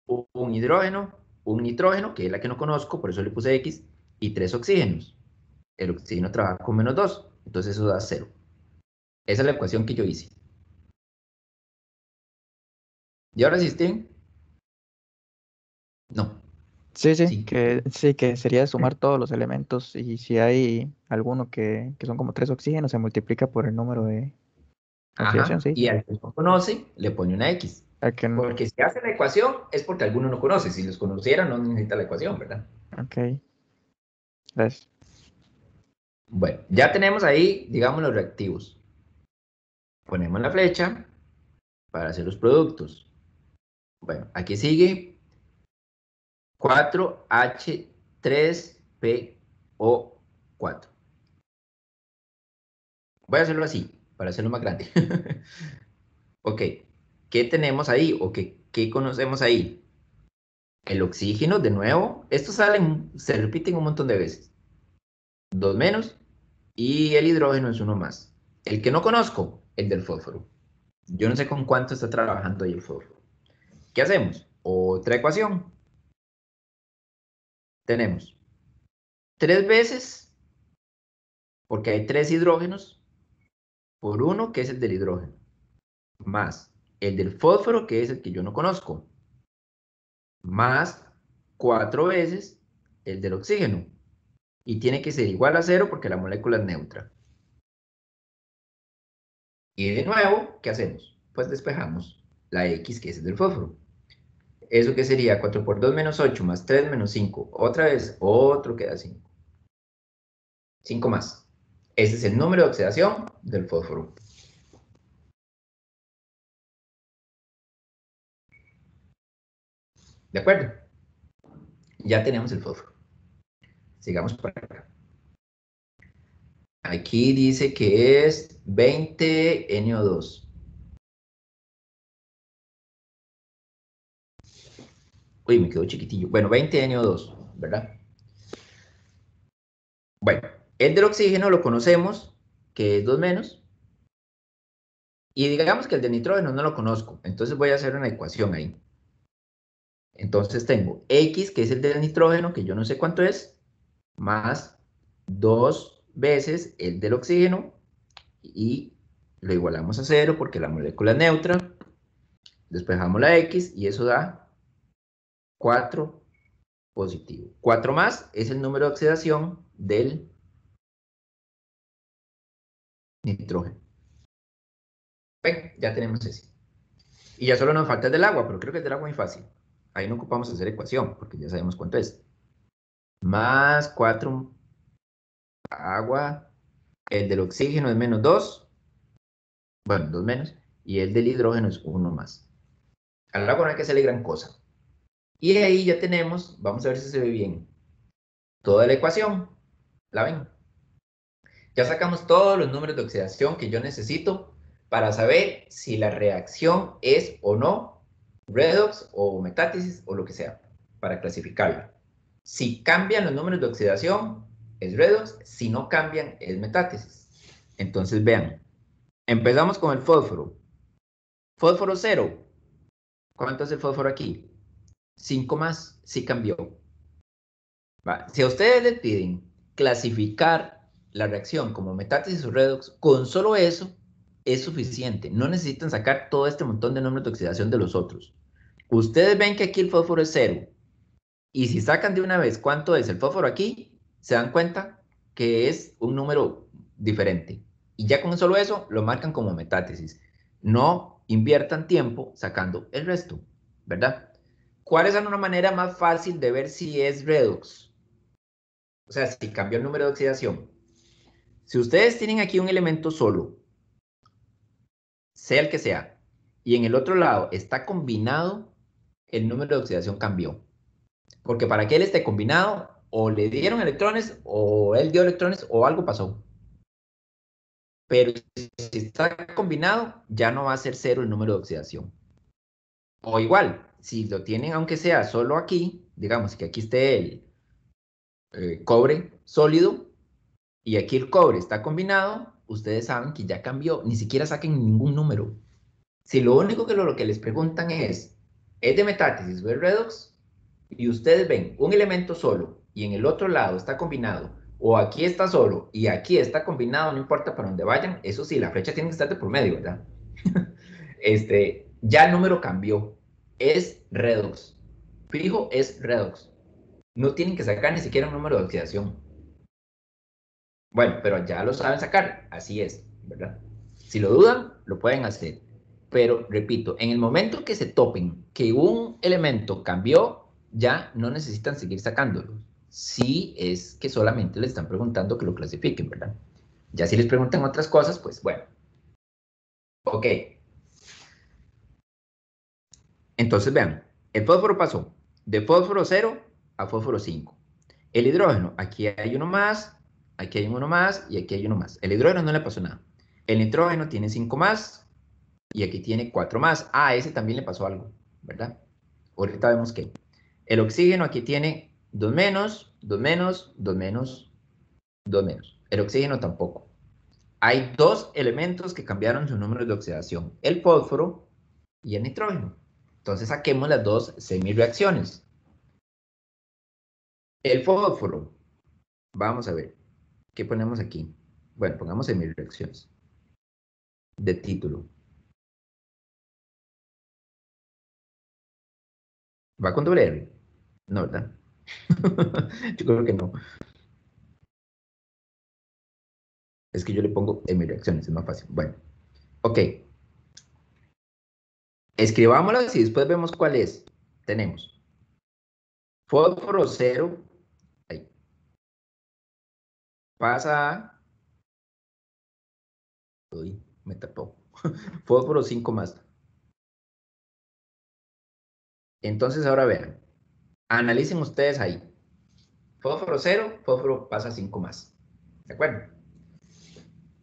S1: Un hidrógeno, un nitrógeno, que es la que no conozco, por eso le puse X, y 3 oxígenos. El oxígeno trabaja con menos 2, entonces eso da 0. Esa es la ecuación que yo hice. ¿Y ahora sí, Steven? No.
S4: Sí,
S1: Sí.
S4: que sería sumar todos los elementos y si hay alguno que son como 3 oxígenos, se multiplica por el número de oxidación,
S1: Ajá.
S4: sí.
S1: Y al que no conoce, le pone una X. Porque si hace la ecuación es porque alguno no conoce. Si los conociera, no necesita la ecuación, ¿verdad?
S4: Ok, gracias.
S1: Bueno, ya tenemos ahí, digamos, los reactivos. Ponemos la flecha para hacer los productos. Bueno, aquí sigue 4H3PO4. Voy a hacerlo así, para hacerlo más grande. Ok, ¿qué tenemos ahí? ¿O qué conocemos ahí? El oxígeno, de nuevo. Estos se repiten un montón de veces. Dos menos. Y el hidrógeno es uno más. El que no conozco, el del fósforo. Yo no sé con cuánto está trabajando ahí el fósforo. ¿Qué hacemos? Otra ecuación. Tenemos 3 veces, porque hay 3 hidrógenos, por uno que es el del hidrógeno, más el del fósforo, que es el que yo no conozco, más 4 veces el del oxígeno. Y tiene que ser igual a 0 porque la molécula es neutra. Y de nuevo, ¿qué hacemos? Pues despejamos la X, que es el del fósforo. ¿Eso qué sería? 4 por 2 menos 8 más 3 menos 5. Otra vez, otro queda 5. 5 más. Ese es el número de oxidación del fósforo. ¿De acuerdo? Ya tenemos el fósforo. Sigamos para acá. Aquí dice que es 20NO2. Uy, me quedó chiquitillo. Bueno, 20NO2, ¿verdad? Bueno, el del oxígeno lo conocemos, que es 2 menos. Y digamos que el del nitrógeno no lo conozco. Entonces voy a hacer una ecuación ahí. Entonces tengo X, que es el del nitrógeno, que yo no sé cuánto es, más 2 veces el del oxígeno. Y lo igualamos a 0 porque la molécula es neutra. Despejamos la X y eso da 4 positivo. 4 más es el número de oxidación del nitrógeno. Ven, ya tenemos ese. Y ya solo nos falta el del agua, pero creo que el del agua es muy fácil. Ahí no ocupamos hacer ecuación, porque ya sabemos cuánto es. Más 4 agua. El del oxígeno es menos 2. Bueno, 2 menos. Y el del hidrógeno es 1 más. Al agua no hay que hacerle gran cosa. Y ahí ya tenemos, vamos a ver si se ve bien, toda la ecuación. ¿La ven? Ya sacamos todos los números de oxidación que yo necesito para saber si la reacción es o no redox o metátesis o lo que sea, para clasificarla. Si cambian los números de oxidación, es redox. Si no cambian, es metátesis. Entonces, vean, empezamos con el fósforo. Fósforo 0. ¿Cuánto es el fósforo aquí? 5 más, sí cambió. Va. Si a ustedes les piden clasificar la reacción como metátesis o redox, con solo eso es suficiente. No necesitan sacar todo este montón de números de oxidación de los otros. Ustedes ven que aquí el fósforo es 0. Y si sacan de una vez cuánto es el fósforo aquí, se dan cuenta que es un número diferente. Y ya con solo eso lo marcan como metátesis. No inviertan tiempo sacando el resto, ¿verdad? ¿Cuál es una manera más fácil de ver si es redox? O sea, si cambió el número de oxidación. Si ustedes tienen aquí un elemento solo, sea el que sea, y en el otro lado está combinado, el número de oxidación cambió. Porque para que él esté combinado, o le dieron electrones, o él dio electrones, o algo pasó. Pero si está combinado, ya no va a ser 0 el número de oxidación. O igual, si lo tienen, aunque sea solo aquí, digamos que aquí esté el cobre sólido, y aquí el cobre está combinado, ustedes saben que ya cambió, ni siquiera saquen ningún número. Si lo único que lo que les preguntan ¿es de metátesis o es redox? Y ustedes ven un elemento solo y en el otro lado está combinado, o aquí está solo y aquí está combinado, no importa para dónde vayan, eso sí, la flecha tiene que estar de por medio, ¿verdad? Ya el número cambió, es redox. Fijo, es redox. No tienen que sacar ni siquiera un número de oxidación. Bueno, pero ya lo saben sacar, así es, ¿verdad? Si lo dudan, lo pueden hacer. Pero repito, en el momento que se topen que un elemento cambió, ya no necesitan seguir sacándolo. Si es que solamente les están preguntando que lo clasifiquen, ¿verdad? Ya si les preguntan otras cosas, pues bueno. Ok. Entonces vean, el fósforo pasó de fósforo 0 a fósforo 5. El hidrógeno, aquí hay uno más, aquí hay uno más y aquí hay uno más. El hidrógeno no le pasó nada. El nitrógeno tiene 5 más y aquí tiene 4 más. Ah, a ese también le pasó algo, ¿verdad? Ahorita vemos que. El oxígeno aquí tiene 2 menos, 2 menos, 2 menos, 2 menos. El oxígeno tampoco. Hay dos elementos que cambiaron su número de oxidación, el fósforo y el nitrógeno. Entonces saquemos las dos semireacciones. El fósforo, vamos a ver, ¿qué ponemos aquí? Bueno, pongamos semireacciones de título. ¿Va con doble R? No, ¿verdad? Yo creo que no. Es que yo le pongo semireacciones, es más fácil. Bueno, ok. Escribámoslas y después vemos cuál es. Tenemos fósforo 0, ahí, pasa a, uy, me tapó, fósforo 5 más, Entonces ahora vean, analicen ustedes ahí. Fósforo 0, fósforo pasa a 5 más. ¿De acuerdo?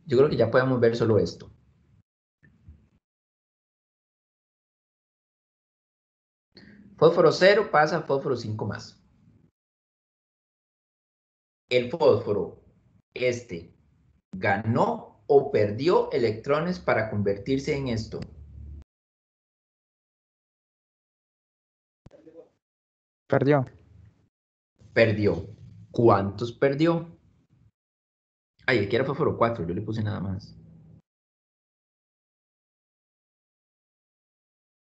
S1: Yo creo que ya podemos ver solo esto. Fósforo 0 pasa a fósforo 5 más. El fósforo, ganó o perdió electrones para convertirse en esto.
S4: Perdió.
S1: Perdió. ¿Cuántos perdió? Ay, aquí era fósforo 4, yo le puse nada más.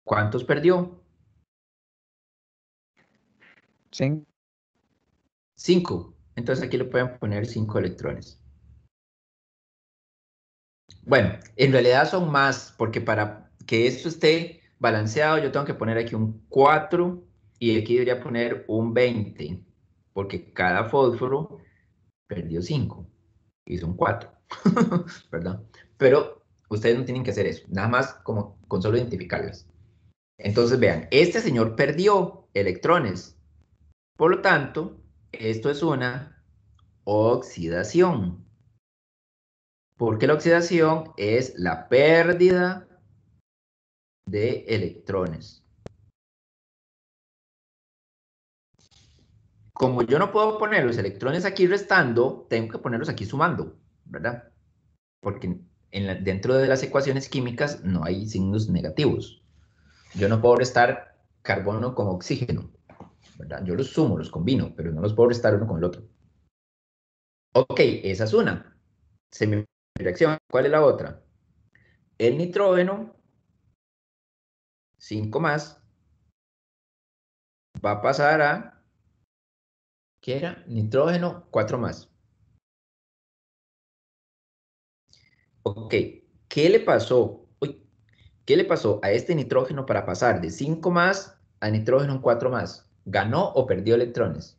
S1: ¿Cuántos perdió?
S4: 5.
S1: 5. Entonces aquí le pueden poner 5 electrones. Bueno, en realidad son más, porque para que esto esté balanceado, yo tengo que poner aquí un 4 y aquí debería poner un 20, porque cada fósforo perdió 5 y son 4, ¿verdad? Pero ustedes no tienen que hacer eso, nada más como con solo identificarlas. Entonces vean, este señor perdió electrones, por lo tanto, esto es una oxidación. Porque la oxidación es la pérdida de electrones. Como yo no puedo poner los electrones aquí restando, tengo que ponerlos aquí sumando, ¿verdad? Porque dentro de las ecuaciones químicas no hay signos negativos. Yo no puedo restar carbono con oxígeno, ¿verdad? Yo los sumo, los combino, pero no los puedo restar uno con el otro. Ok, esa es una. Semi-reacción. ¿Cuál es la otra? El nitrógeno, 5 más, va a pasar a, ¿qué era? Nitrógeno, 4 más. Ok, ¿qué le pasó? Uy, ¿qué le pasó a este nitrógeno para pasar de 5 más a nitrógeno 4 más? ¿Ganó o perdió electrones?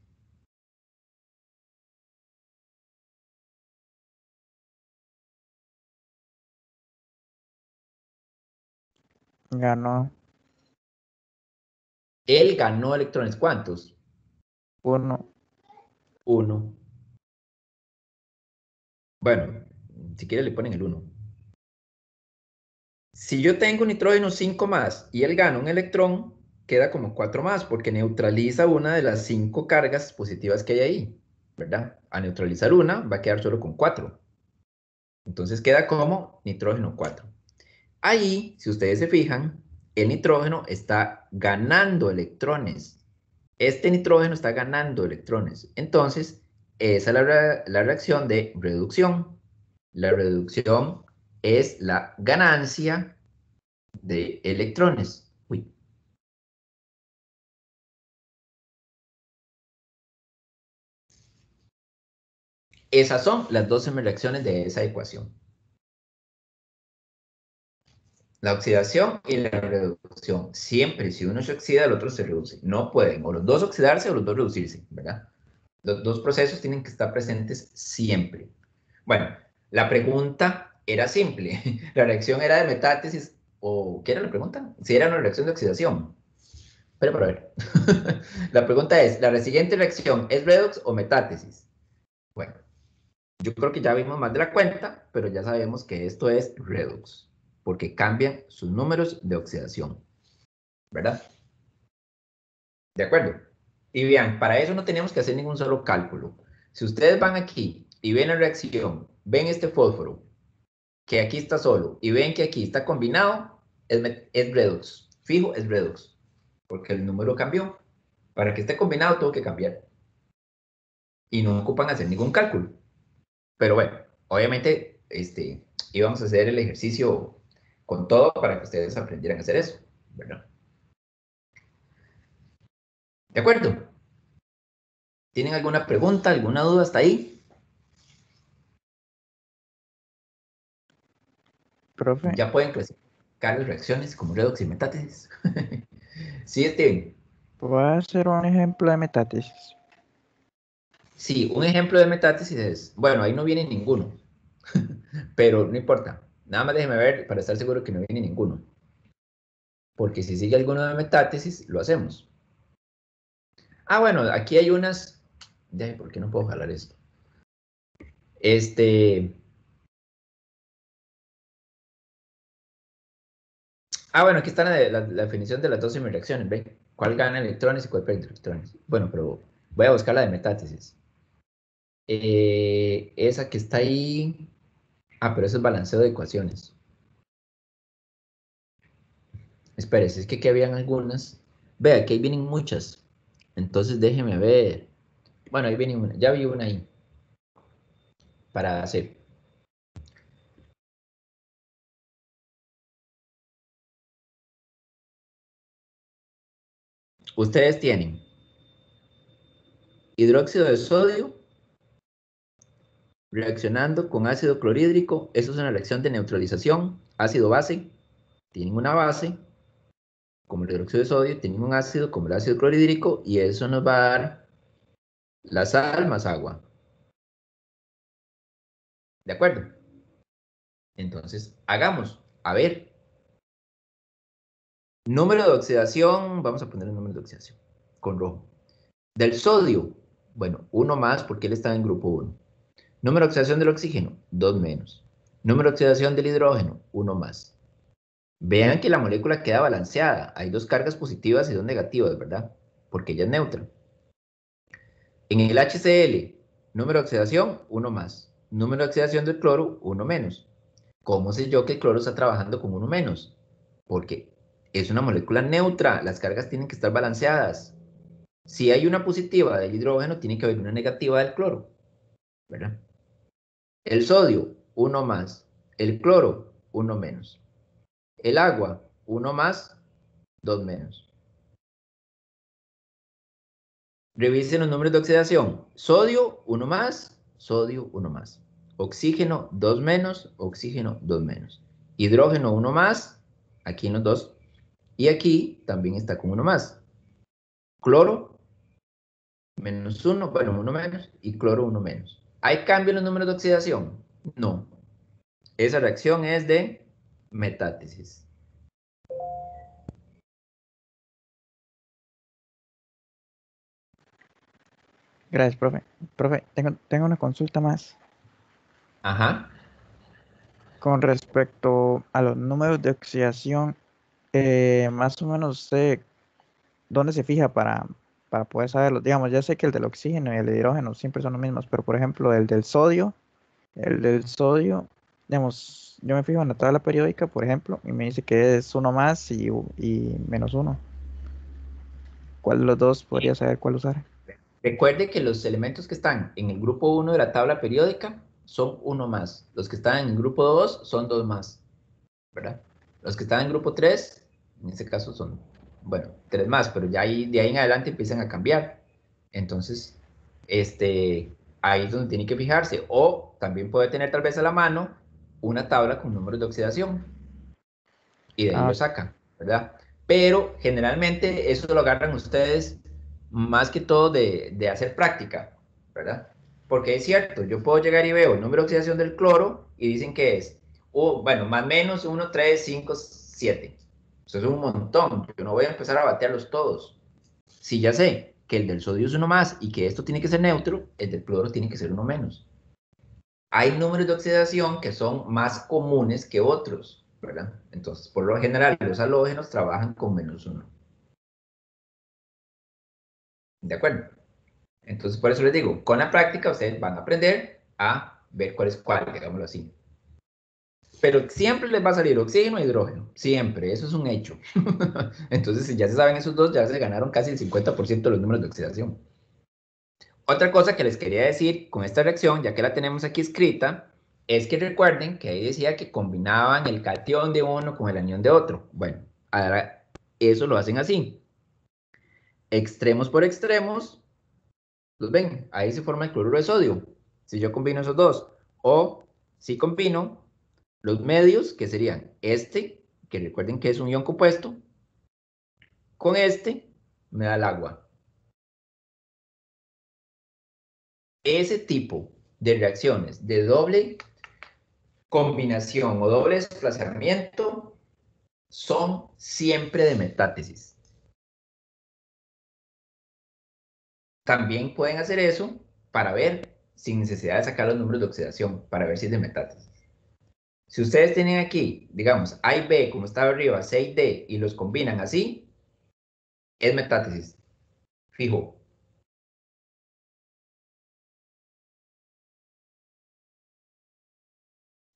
S4: Ganó
S1: Él ganó electrones. ¿Cuántos?
S4: 1.
S1: 1. Bueno, si quiere le ponen el 1. Si yo tengo nitrógeno 5 más y él gana un electrón, queda como 4 más porque neutraliza una de las 5 cargas positivas que hay ahí, ¿verdad? A neutralizar una va a quedar solo con 4. Entonces queda como nitrógeno 4. Ahí, si ustedes se fijan, el nitrógeno está ganando electrones. Este nitrógeno está ganando electrones. Entonces, esa es la reacción de reducción. La reducción es la ganancia de electrones. Uy. Esas son las dos reacciones de esa ecuación. La oxidación y la reducción. Siempre, si uno se oxida, el otro se reduce. No pueden o los dos oxidarse o los dos reducirse, ¿verdad? Los dos procesos tienen que estar presentes siempre. Bueno, la pregunta era simple. La reacción era de metátesis, o ¿qué era la pregunta? Si era una reacción de oxidación. Pero para ver. La pregunta es, ¿la siguiente reacción es redox o metátesis? Bueno, yo creo que ya vimos más de la cuenta, pero ya sabemos que esto es redox, porque cambian sus números de oxidación, ¿verdad? ¿De acuerdo? Y vean, para eso no tenemos que hacer ningún solo cálculo. Si ustedes van aquí y ven la reacción, ven este fósforo, que aquí está solo, y ven que aquí está combinado, es redox. Fijo, es redox, porque el número cambió. Para que esté combinado, tuvo que cambiar. Y no ocupan hacer ningún cálculo. Pero bueno, obviamente, íbamos a hacer el ejercicio con todo para que ustedes aprendieran a hacer eso, ¿verdad? ¿De acuerdo? ¿Tienen alguna pregunta, alguna duda hasta ahí?
S4: Profe,
S1: Ya pueden clasificar las reacciones como redox y metátesis. Sí, Steven.
S4: ¿puedo hacer un ejemplo de metátesis?
S1: Sí, un ejemplo de metátesis es, bueno, ahí no viene ninguno, pero no importa. Nada más déjeme ver para estar seguro que no viene ninguno. porque si sigue alguno de metátesis, lo hacemos. Ah, bueno, aquí hay unas... ¿Por qué no puedo jalar esto? Ah, bueno, aquí está la definición de las dos semireacciones, ¿ve? ¿Cuál gana electrones y cuál pierde electrones? Bueno, pero voy a buscar la de metátesis. Esa que está ahí... Ah, pero eso es balanceo de ecuaciones. Espérese, es que aquí habían algunas. Vea, que ahí vienen muchas. Entonces déjeme ver. Bueno, ahí viene una. Ya vi una ahí. Para hacer. Ustedes tienen hidróxido de sodio reaccionando con ácido clorhídrico. Eso es una reacción de neutralización. Ácido-base. Tienen una base, como el hidróxido de sodio. Tienen un ácido, como el ácido clorhídrico. Y eso nos va a dar la sal más agua. ¿De acuerdo? Entonces, hagamos. A ver. Número de oxidación. Vamos a poner el número de oxidación con rojo. Del sodio. Bueno, uno más porque él está en grupo 1. Número de oxidación del oxígeno, 2 menos. Número de oxidación del hidrógeno, 1 más. Vean que la molécula queda balanceada. Hay 2 cargas positivas y 2 negativas, ¿verdad? Porque ella es neutra. En el HCl, número de oxidación, 1 más. Número de oxidación del cloro, 1 menos. ¿Cómo sé yo que el cloro está trabajando con 1 menos? Porque es una molécula neutra. Las cargas tienen que estar balanceadas. Si hay una positiva del hidrógeno, tiene que haber una negativa del cloro, ¿verdad? El sodio, 1 más. El cloro, 1 menos. El agua, 1 más, 2 menos. Revisen los números de oxidación. Sodio, 1 más, sodio, 1 más. Oxígeno, 2 menos, oxígeno, 2 menos. Hidrógeno, 1 más, aquí en los dos. Y aquí también está con 1 más. Cloro, menos 1, bueno, 1 menos, y cloro, 1 menos. ¿Hay cambio en los números de oxidación? No. Esa reacción es de metátesis.
S4: Gracias, profe. Profe, tengo una consulta más.
S1: Ajá.
S4: Con respecto a los números de oxidación, más o menos sé dónde se fija para poder saberlo. Digamos, ya sé que el del oxígeno y el de hidrógeno siempre son los mismos, pero por ejemplo, el del sodio, digamos, yo me fijo en la tabla periódica, por ejemplo, y me dice que es 1 más y menos 1. ¿Cuál de los dos podría saber cuál usar?
S1: Recuerde que los elementos que están en el grupo 1 de la tabla periódica son 1 más. Los que están en el grupo 2 son 2 más, ¿verdad? Los que están en el grupo 3, en este caso son, bueno, 3 más, pero ya ahí, de ahí en adelante empiezan a cambiar. Entonces, ahí es donde tiene que fijarse. O también puede tener tal vez a la mano una tabla con números de oxidación y de ahí
S4: Ah,
S1: lo sacan, ¿verdad? Pero generalmente eso lo agarran ustedes más que todo de hacer práctica, ¿verdad? Porque es cierto, yo puedo llegar y veo el número de oxidación del cloro y dicen que es, bueno, más o menos 1, 3, 5, 7. Eso es un montón. Yo no voy a empezar a batearlos todos. Si ya sé que el del sodio es 1 más y que esto tiene que ser neutro, el del cloro tiene que ser 1 menos. Hay números de oxidación que son más comunes que otros, ¿verdad? Entonces, por lo general, los halógenos trabajan con -1. ¿De acuerdo? Entonces, por eso les digo, con la práctica ustedes van a aprender a ver cuál es cuál, digámoslo así. Pero siempre les va a salir oxígeno e hidrógeno, siempre, eso es un hecho. Entonces, si ya se saben esos dos, ya se ganaron casi el 50% de los números de oxidación. Otra cosa que les quería decir con esta reacción, ya que la tenemos aquí escrita, es que recuerden que ahí decía que combinaban el cation de uno con el anión de otro. Bueno, ahora eso lo hacen así. Extremos por extremos, ¿los ven? Ahí se forma el cloruro de sodio. Si yo combino esos dos, o si combino los medios, que serían este, que recuerden que es un ion compuesto, con este, me da el agua. Ese tipo de reacciones de doble combinación o doble desplazamiento son siempre de metátesis. También pueden hacer eso para ver, sin necesidad de sacar los números de oxidación, para ver si es de metátesis. Si ustedes tienen aquí, digamos, A y B, como estaba arriba, C y D, y los combinan así, es metátesis, fijo.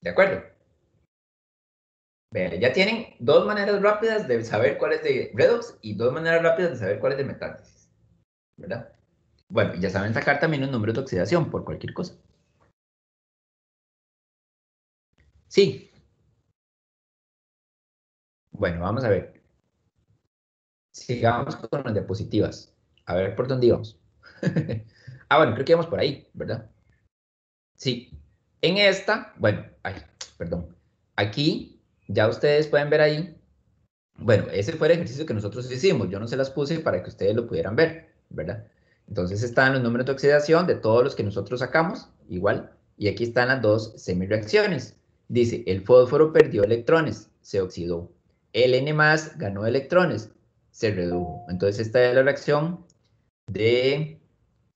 S1: ¿De acuerdo? Vean, ya tienen dos maneras rápidas de saber cuál es de redox y dos maneras rápidas de saber cuál es de metátesis, ¿verdad? Bueno, y ya saben sacar también los números de oxidación por cualquier cosa. Sí. Bueno, vamos a ver. Sigamos con las diapositivas. A ver por dónde íbamos. Bueno, creo que íbamos por ahí, ¿verdad? Sí. En esta, bueno, ay, perdón. Aquí, ya ustedes pueden ver ahí. Bueno, ese fue el ejercicio que nosotros hicimos. Yo no se las puse para que ustedes lo pudieran ver, ¿verdad? Entonces están los números de oxidación de todos los que nosotros sacamos, igual. Y aquí están las dos semireacciones. Dice, el fósforo perdió electrones, se oxidó. El N+ ganó electrones, se redujo. Entonces esta es la reacción de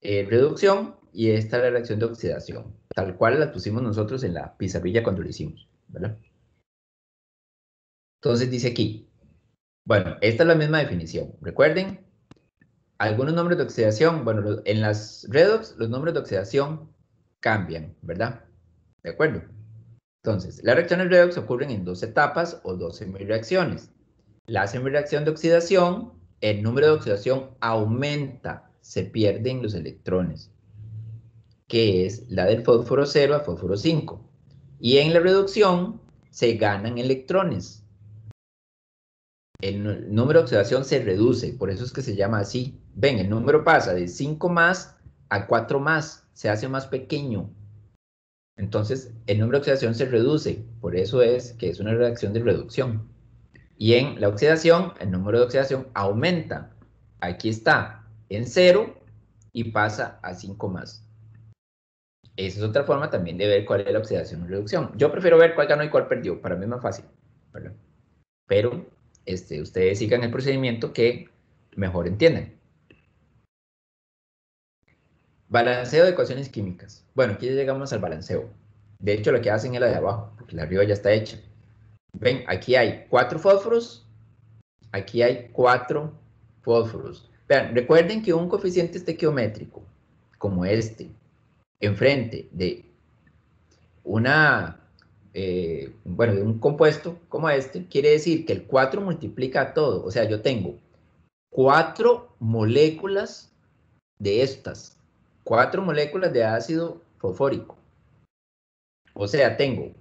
S1: reducción y esta es la reacción de oxidación. Tal cual la pusimos nosotros en la pizarrilla cuando lo hicimos, ¿verdad? Entonces dice aquí, bueno, esta es la misma definición. Recuerden, algunos nombres de oxidación, bueno, en las redox los nombres de oxidación cambian, ¿verdad? ¿De acuerdo? Entonces, las reacciones redox ocurren en dos etapas o dos semireacciones. La semireacción de oxidación, el número de oxidación aumenta, se pierden los electrones, que es la del fósforo 0 a fósforo 5. Y en la reducción se ganan electrones. El número de oxidación se reduce, por eso es que se llama así. Ven, el número pasa de 5 más a 4 más, se hace más pequeño. Entonces, el número de oxidación se reduce, por eso es que es una reacción de reducción. Y en la oxidación, el número de oxidación aumenta. Aquí está en 0 y pasa a 5 más. Esa es otra forma también de ver cuál es la oxidación y reducción. Yo prefiero ver cuál ganó y cuál perdió, para mí es más fácil, ¿verdad? Pero ustedes sigan el procedimiento que mejor entienden. Balanceo de ecuaciones químicas. Bueno, aquí ya llegamos al balanceo. De hecho, lo que hacen es la de abajo, porque la de arriba ya está hecha. Ven, aquí hay 4 fósforos, aquí hay 4 fósforos. Vean, recuerden que un coeficiente estequiométrico, como este, enfrente de bueno, de un compuesto como este, quiere decir que el 4 multiplica todo. O sea, yo tengo 4 moléculas de estas, 4 moléculas de ácido fosfórico. O sea, tengo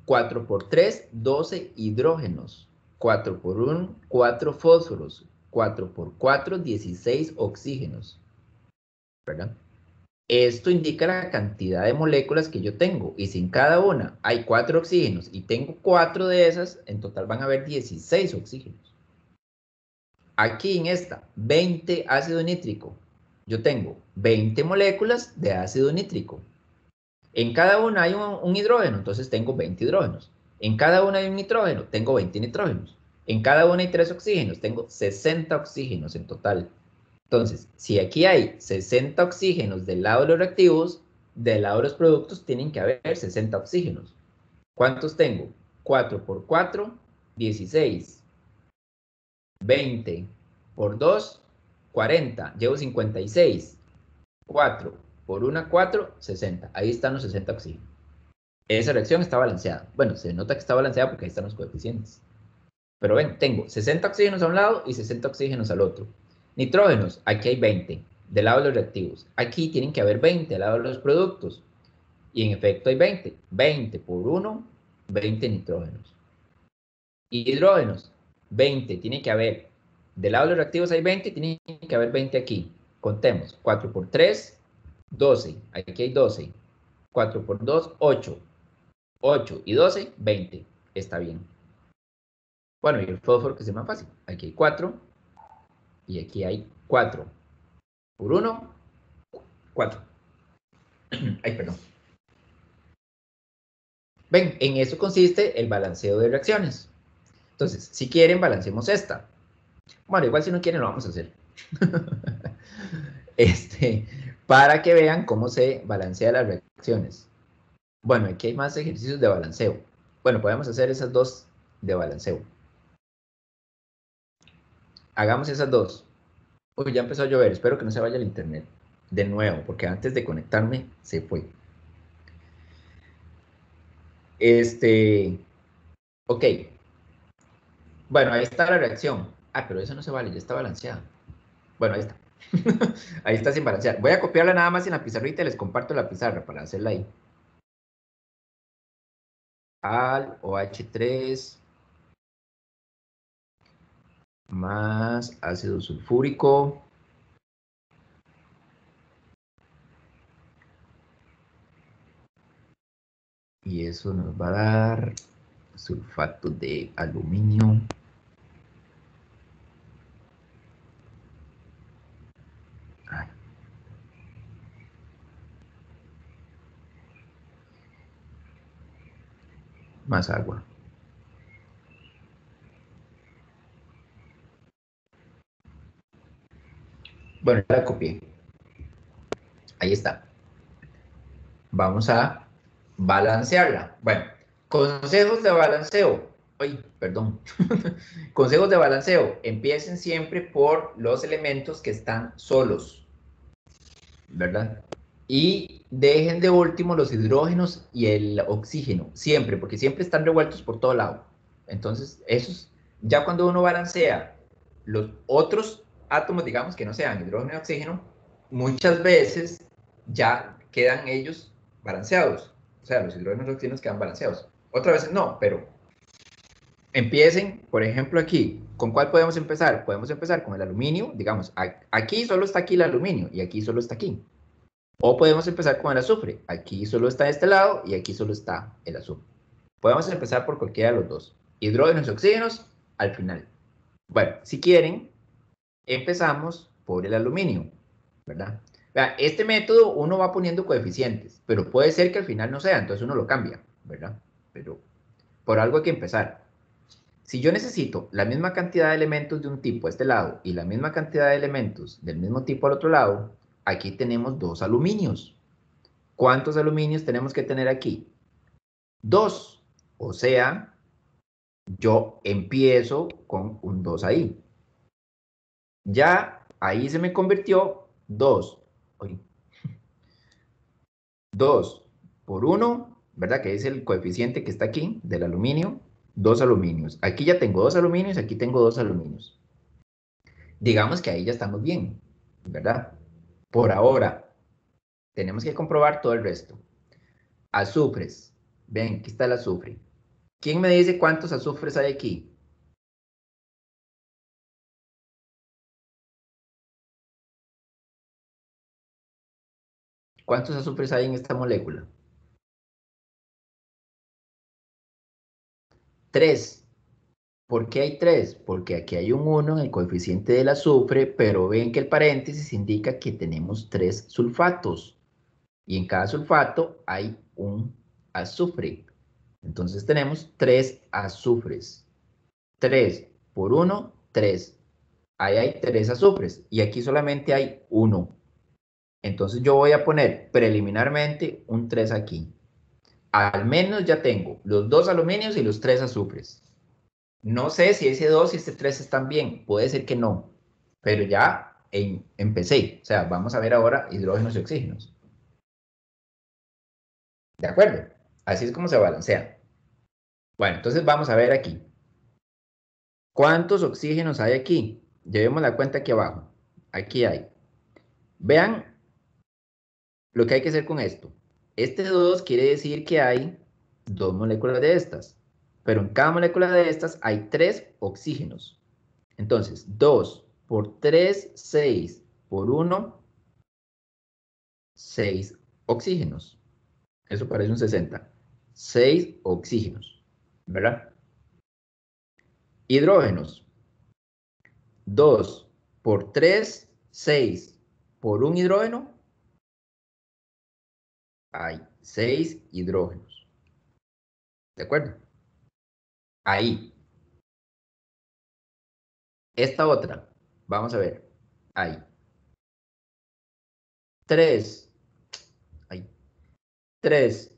S1: 4 por 3, 12 hidrógenos, 4 por 1, 4 fósforos, 4 por 4, 16 oxígenos, ¿verdad? Esto indica la cantidad de moléculas que yo tengo. Y si en cada una hay 4 oxígenos y tengo 4 de esas, en total van a haber 16 oxígenos. Aquí en esta, 20 ácido nítrico. Yo tengo 20 moléculas de ácido nítrico. En cada una hay un hidrógeno, entonces tengo 20 hidrógenos. En cada una hay un nitrógeno, tengo 20 nitrógenos. En cada una hay 3 oxígenos, tengo 60 oxígenos en total. Entonces, si aquí hay 60 oxígenos del lado de los reactivos, del lado de los productos tienen que haber 60 oxígenos. ¿Cuántos tengo? 4 por 4, 16. 20 por 2, 40. Llevo 56. 4 por 1, 4, 60. Ahí están los 60 oxígenos. Esa reacción está balanceada. Bueno, se nota que está balanceada porque ahí están los coeficientes. Pero ven, tengo 60 oxígenos a un lado y 60 oxígenos al otro. Nitrógenos, aquí hay 20 del lado de los reactivos. Aquí tienen que haber 20 del lado de los productos. Y en efecto hay 20. 20 por 1, 20 nitrógenos. Y hidrógenos, 20. Tiene que haber, del lado de los reactivos hay 20, tiene que haber 20 aquí. Contemos, 4 por 3, 12. Aquí hay 12. 4 por 2, 8. 8 y 12, 20. Está bien. Bueno, y el fósforo que es más fácil. Aquí hay 4 y aquí hay 4. Por 1, 4. Ay, perdón. Ven, en eso consiste el balanceo de reacciones. Entonces, si quieren, balanceemos esta. Bueno, igual si no quieren, lo vamos a hacer. Para que vean cómo se balancea las reacciones. Bueno, aquí hay más ejercicios de balanceo. Bueno, podemos hacer esas dos de balanceo. Hagamos esas dos. Uy, ya empezó a llover. Espero que no se vaya el internet. De nuevo, porque antes de conectarme se fue. Ok. Bueno, ahí está la reacción. Ah, pero eso no se vale, ya está balanceada. Bueno, ahí está. Ahí está sin balancear. Voy a copiarla nada más en la pizarrita y les comparto la pizarra para hacerla ahí. Al OH3 más ácido sulfúrico y eso nos va a dar sulfato de aluminio. Ay. Más agua. Bueno, ya la copié. Ahí está. Vamos a balancearla. Bueno, consejos de balanceo. Ay, perdón. Consejos de balanceo. Empiecen siempre por los elementos que están solos, ¿verdad? Y dejen de último los hidrógenos y el oxígeno, siempre, porque siempre están revueltos por todo lado. Entonces, esos, ya cuando uno balancea los otros átomos, digamos, que no sean hidrógeno y oxígeno, muchas veces ya quedan ellos balanceados. O sea, los hidrógenos y oxígenos quedan balanceados. Otras veces no, pero empiecen, por ejemplo, aquí. ¿Con cuál podemos empezar? Podemos empezar con el aluminio. Digamos, aquí solo está aquí el aluminio y aquí solo está aquí. O podemos empezar con el azufre. Aquí solo está este lado y aquí solo está el azufre. Podemos empezar por cualquiera de los dos. Hidrógenos y oxígenos al final. Bueno, si quieren, empezamos por el aluminio, ¿verdad? Este método uno va poniendo coeficientes, pero puede ser que al final no sea, entonces uno lo cambia, ¿verdad? Pero por algo hay que empezar. Si yo necesito la misma cantidad de elementos de un tipo a este lado y la misma cantidad de elementos del mismo tipo al otro lado, aquí tenemos dos aluminios. ¿Cuántos aluminios tenemos que tener aquí? 2. O sea, yo empiezo con un 2 ahí. Ya ahí se me convirtió 2. 2 por 1, ¿verdad? Que es el coeficiente que está aquí del aluminio. 2 aluminios. Aquí ya tengo 2 aluminios, aquí tengo 2 aluminios. Digamos que ahí ya estamos bien, ¿verdad? Por ahora, tenemos que comprobar todo el resto. Azufres. Ven, aquí está el azufre. ¿Quién me dice cuántos azufres hay aquí? ¿Cuántos azufres hay en esta molécula? 3. ¿Por qué hay 3? Porque aquí hay un 1 en el coeficiente del azufre, pero ven que el paréntesis indica que tenemos 3 sulfatos. Y en cada sulfato hay un azufre. Entonces tenemos 3 azufres. 3 por 1, 3. Ahí hay 3 azufres y aquí solamente hay 1. Entonces yo voy a poner preliminarmente un 3 aquí. Al menos ya tengo los 2 aluminios y los 3 azufres. No sé si ese 2 y este 3 están bien, puede ser que no, pero ya empecé. O sea, vamos a ver ahora hidrógenos y oxígenos. ¿De acuerdo? Así es como se balancea. Bueno, entonces vamos a ver aquí. ¿Cuántos oxígenos hay aquí? Llevemos la cuenta aquí abajo. Aquí hay. Vean lo que hay que hacer con esto. Este 2 quiere decir que hay 2 moléculas de estas, pero en cada molécula de estas hay 3 oxígenos. Entonces, 2 por 3, 6 por 1, 6 oxígenos. Eso parece un 60. 6 oxígenos, ¿verdad? Hidrógenos. 2 por 3, 6 por un hidrógeno, hay 6 hidrógenos. ¿De acuerdo? Ahí. Esta otra, vamos a ver. Hay 3. Hay 3.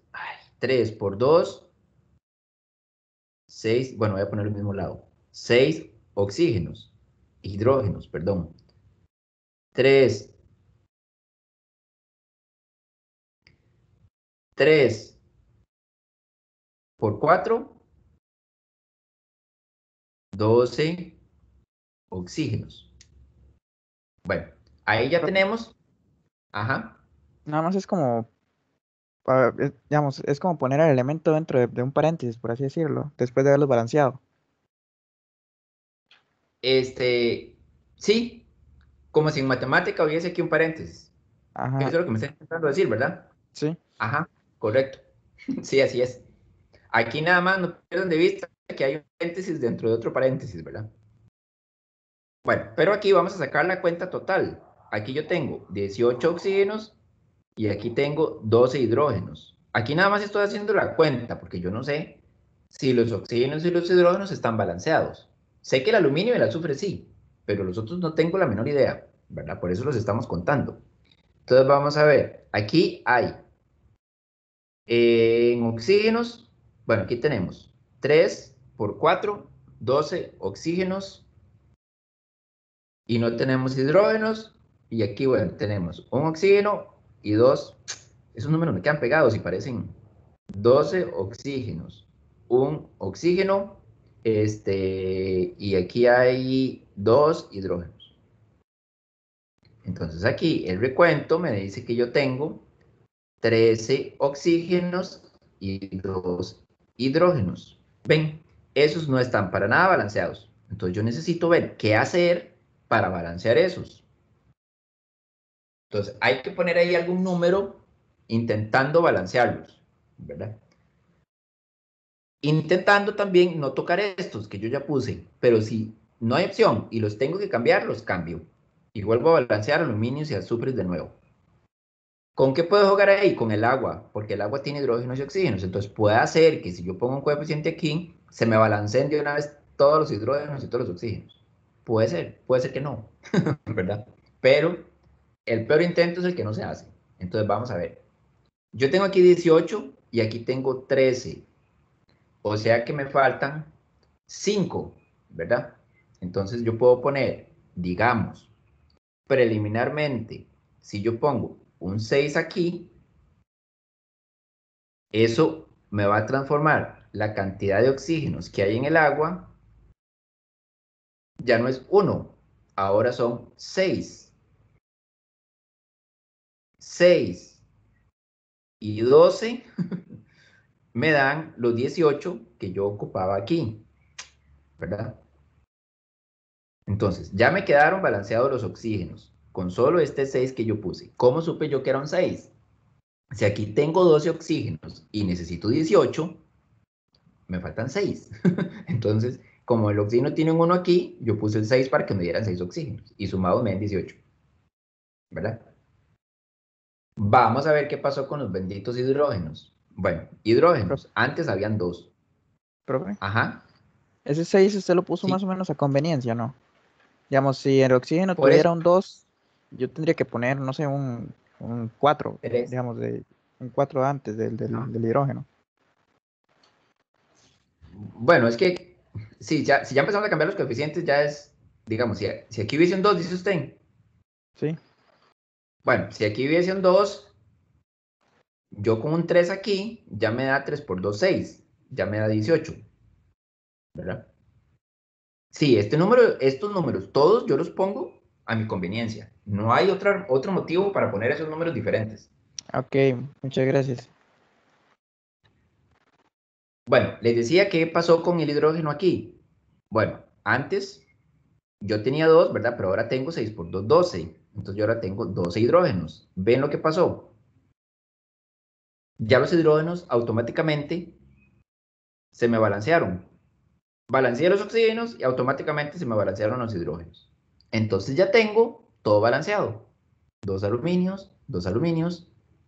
S1: 3 por 2. 6. Bueno, voy a poner el mismo lado. 6 oxígenos. Hidrógenos, perdón. 3. 3 por 4. 12 oxígenos. Bueno, ahí ya
S4: Profe,
S1: tenemos. Ajá.
S4: nada más es como, digamos, es como poner el elemento dentro de un paréntesis, por así decirlo, después de haberlo balanceado.
S1: Sí, como si en matemática hubiese aquí un paréntesis. Eso
S4: Ajá,
S1: es lo que me está intentando decir, ¿verdad?
S4: sí.
S1: Ajá, correcto. Sí, así es. Aquí nada más no pierdan de vista que hay un paréntesis dentro de otro paréntesis, ¿verdad? Bueno, pero aquí vamos a sacar la cuenta total. Aquí yo tengo 18 oxígenos y aquí tengo 12 hidrógenos. Aquí nada más estoy haciendo la cuenta porque yo no sé si los oxígenos y los hidrógenos están balanceados. Sé que el aluminio y el azufre sí, pero los otros no tengo la menor idea, ¿verdad? Por eso los estamos contando. Entonces vamos a ver, aquí hay en oxígenos, bueno, aquí tenemos 3 por 4, 12 oxígenos y no tenemos hidrógenos. Y aquí, bueno, tenemos un oxígeno y dos, esos números me quedan pegados y parecen 12 oxígenos, un oxígeno, y aquí hay dos hidrógenos. Entonces aquí el recuento me dice que yo tengo 13 oxígenos y 2 hidrógenos. ¿Ven? Esos no están para nada balanceados. Entonces yo necesito ver qué hacer para balancear esos. Entonces hay que poner ahí algún número intentando balancearlos, ¿verdad? Intentando también no tocar estos que yo ya puse, pero si no hay opción y los tengo que cambiar, los cambio. Y vuelvo a balancear aluminios y azufres de nuevo. ¿Con qué puedo jugar ahí? Con el agua, porque el agua tiene hidrógenos y oxígenos. Entonces puede hacer que si yo pongo un coeficiente aquí, se me balanceen de una vez todos los hidrógenos y todos los oxígenos. Puede ser que no, ¿verdad? Pero el peor intento es el que no se hace. Entonces vamos a ver. Yo tengo aquí 18 y aquí tengo 13. O sea que me faltan 5, ¿verdad? Entonces yo puedo poner, digamos, preliminarmente, si yo pongo un 6 aquí, eso me va a transformar la cantidad de oxígenos que hay en el agua, ya no es 1, ahora son 6. 6 y 12 me dan los 18 que yo ocupaba aquí, ¿verdad? Entonces, ya me quedaron balanceados los oxígenos, con solo este 6 que yo puse. ¿Cómo supe yo que era un 6? Si aquí tengo 12 oxígenos y necesito 18, me faltan 6. Entonces, como el oxígeno tiene un 1 aquí, yo puse el 6 para que me dieran 6 oxígenos. Y sumados me den 18. ¿Verdad? Vamos a ver qué pasó con los benditos hidrógenos. Bueno,
S4: Pro-
S1: hidrógenos. Antes habían 2.
S4: Profe,
S1: Ajá.
S4: ese 6 usted lo puso más
S1: Sí.
S4: o menos a conveniencia, ¿no? Digamos, si el oxígeno
S1: Por eso,
S4: tuviera un 2, yo tendría que poner, no sé, un 4,
S1: 3.
S4: digamos, un 4 antes del hidrógeno.
S1: Bueno, es que si ya empezamos a cambiar los coeficientes, ya es, digamos, si aquí hubiese un 2, dice usted.
S4: Sí,
S1: Bueno, si aquí hubiese un 2, yo con un 3 aquí, ya me da 3 por 2, 6. Ya me da 18, ¿verdad? Sí, estos números, todos yo los pongo a mi conveniencia. No hay otro motivo para poner esos números diferentes.
S4: ok, muchas gracias.
S1: Bueno, les decía qué pasó con el hidrógeno aquí. Bueno, antes yo tenía 2, ¿verdad? Pero ahora tengo 6 por 2, 12. Entonces yo ahora tengo 12 hidrógenos. ¿Ven lo que pasó? Ya los hidrógenos automáticamente se me balancearon. Balanceé los oxígenos y automáticamente se me balancearon los hidrógenos. Entonces ya tengo todo balanceado. 2 aluminios,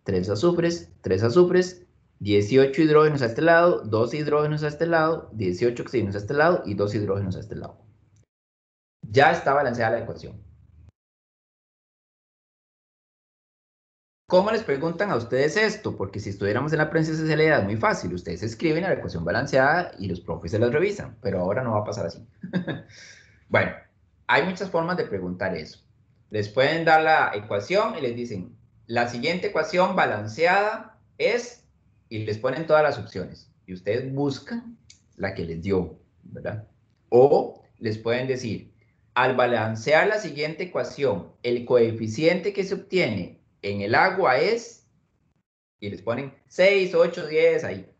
S1: 3 azufres, 18 hidrógenos a este lado, 12 hidrógenos a este lado, 18 oxígenos a este lado y 2 hidrógenos a este lado. ya está balanceada la ecuación. ¿Cómo les preguntan a ustedes esto? Porque si estuviéramos en la presencialidad es muy fácil. Ustedes escriben la ecuación balanceada y los profes se las revisan, pero ahora no va a pasar así. Bueno, hay muchas formas de preguntar eso. Les pueden dar la ecuación y les dicen, la siguiente ecuación balanceada es, y les ponen todas las opciones. Y ustedes buscan la que les dio, ¿verdad? O les pueden decir, al balancear la siguiente ecuación, el coeficiente que se obtiene en el agua es, y les ponen 6, 8, 10, ahí.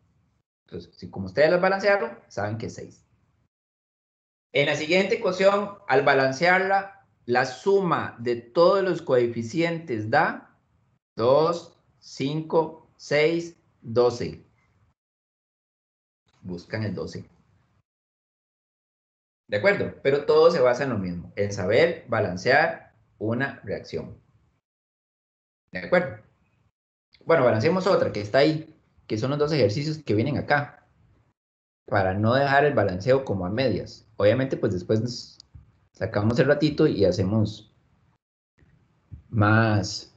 S1: Entonces, si como ustedes las balancearon, saben que es 6. En la siguiente ecuación, al balancearla, la suma de todos los coeficientes da 2, 5, 6, 12. Buscan el 12. ¿De acuerdo? Pero todo se basa en lo mismo, en saber balancear una reacción. ¿De acuerdo? Bueno, balanceemos otra que está ahí, que son los dos ejercicios que vienen acá, para no dejar el balanceo como a medias. Obviamente, pues después nos sacamos el ratito y hacemos más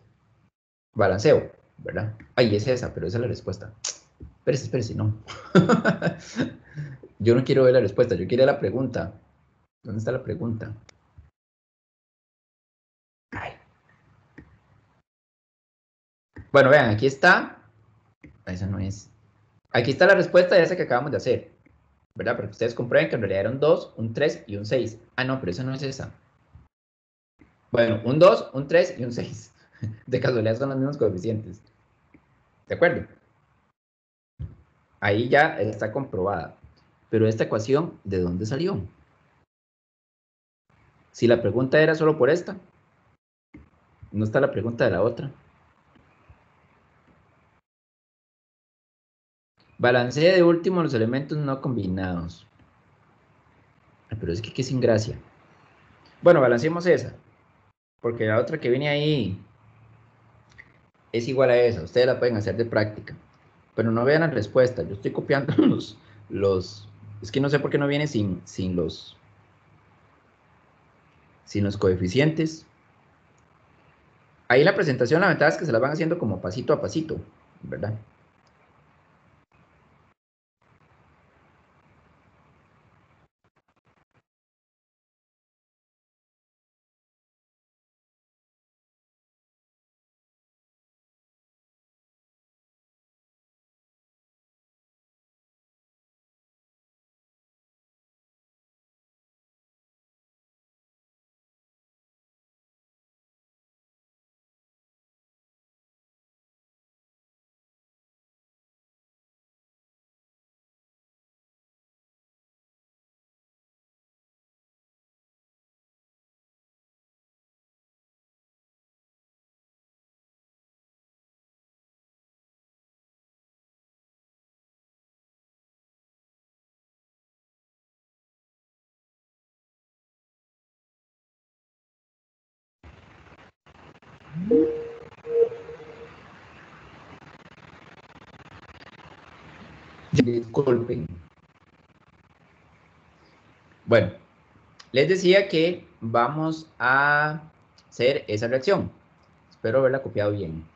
S1: balanceo, ¿verdad? Ay, es esa, pero esa es la respuesta. Espérese, no. Yo no quiero ver la respuesta, yo quiero la pregunta. ¿Dónde está la pregunta? Ay. Bueno, vean, aquí está. Esa no es. Aquí está la respuesta de esa que acabamos de hacer, ¿verdad? Porque ustedes comprueben que en realidad era un 2, un 3 y un 6. Ah, no, pero esa no es esa. Bueno, un 2, un 3 y un 6. De casualidad son los mismos coeficientes. ¿De acuerdo? Ahí ya está comprobada. Pero esta ecuación, ¿de dónde salió? Si la pregunta era solo por esta, no está la pregunta de la otra. Balancee de último los elementos no combinados. Pero es que qué sin gracia. Bueno, balanceemos esa. Porque la otra que viene ahí es igual a esa. Ustedes la pueden hacer de práctica. Pero no vean la respuesta. Yo estoy copiando los es que no sé por qué no viene sin los coeficientes. Ahí en la presentación la ventaja es que se las van haciendo como pasito a pasito, ¿verdad? Disculpen. Bueno, les decía que vamos a hacer esa reacción. Espero haberla copiado bien.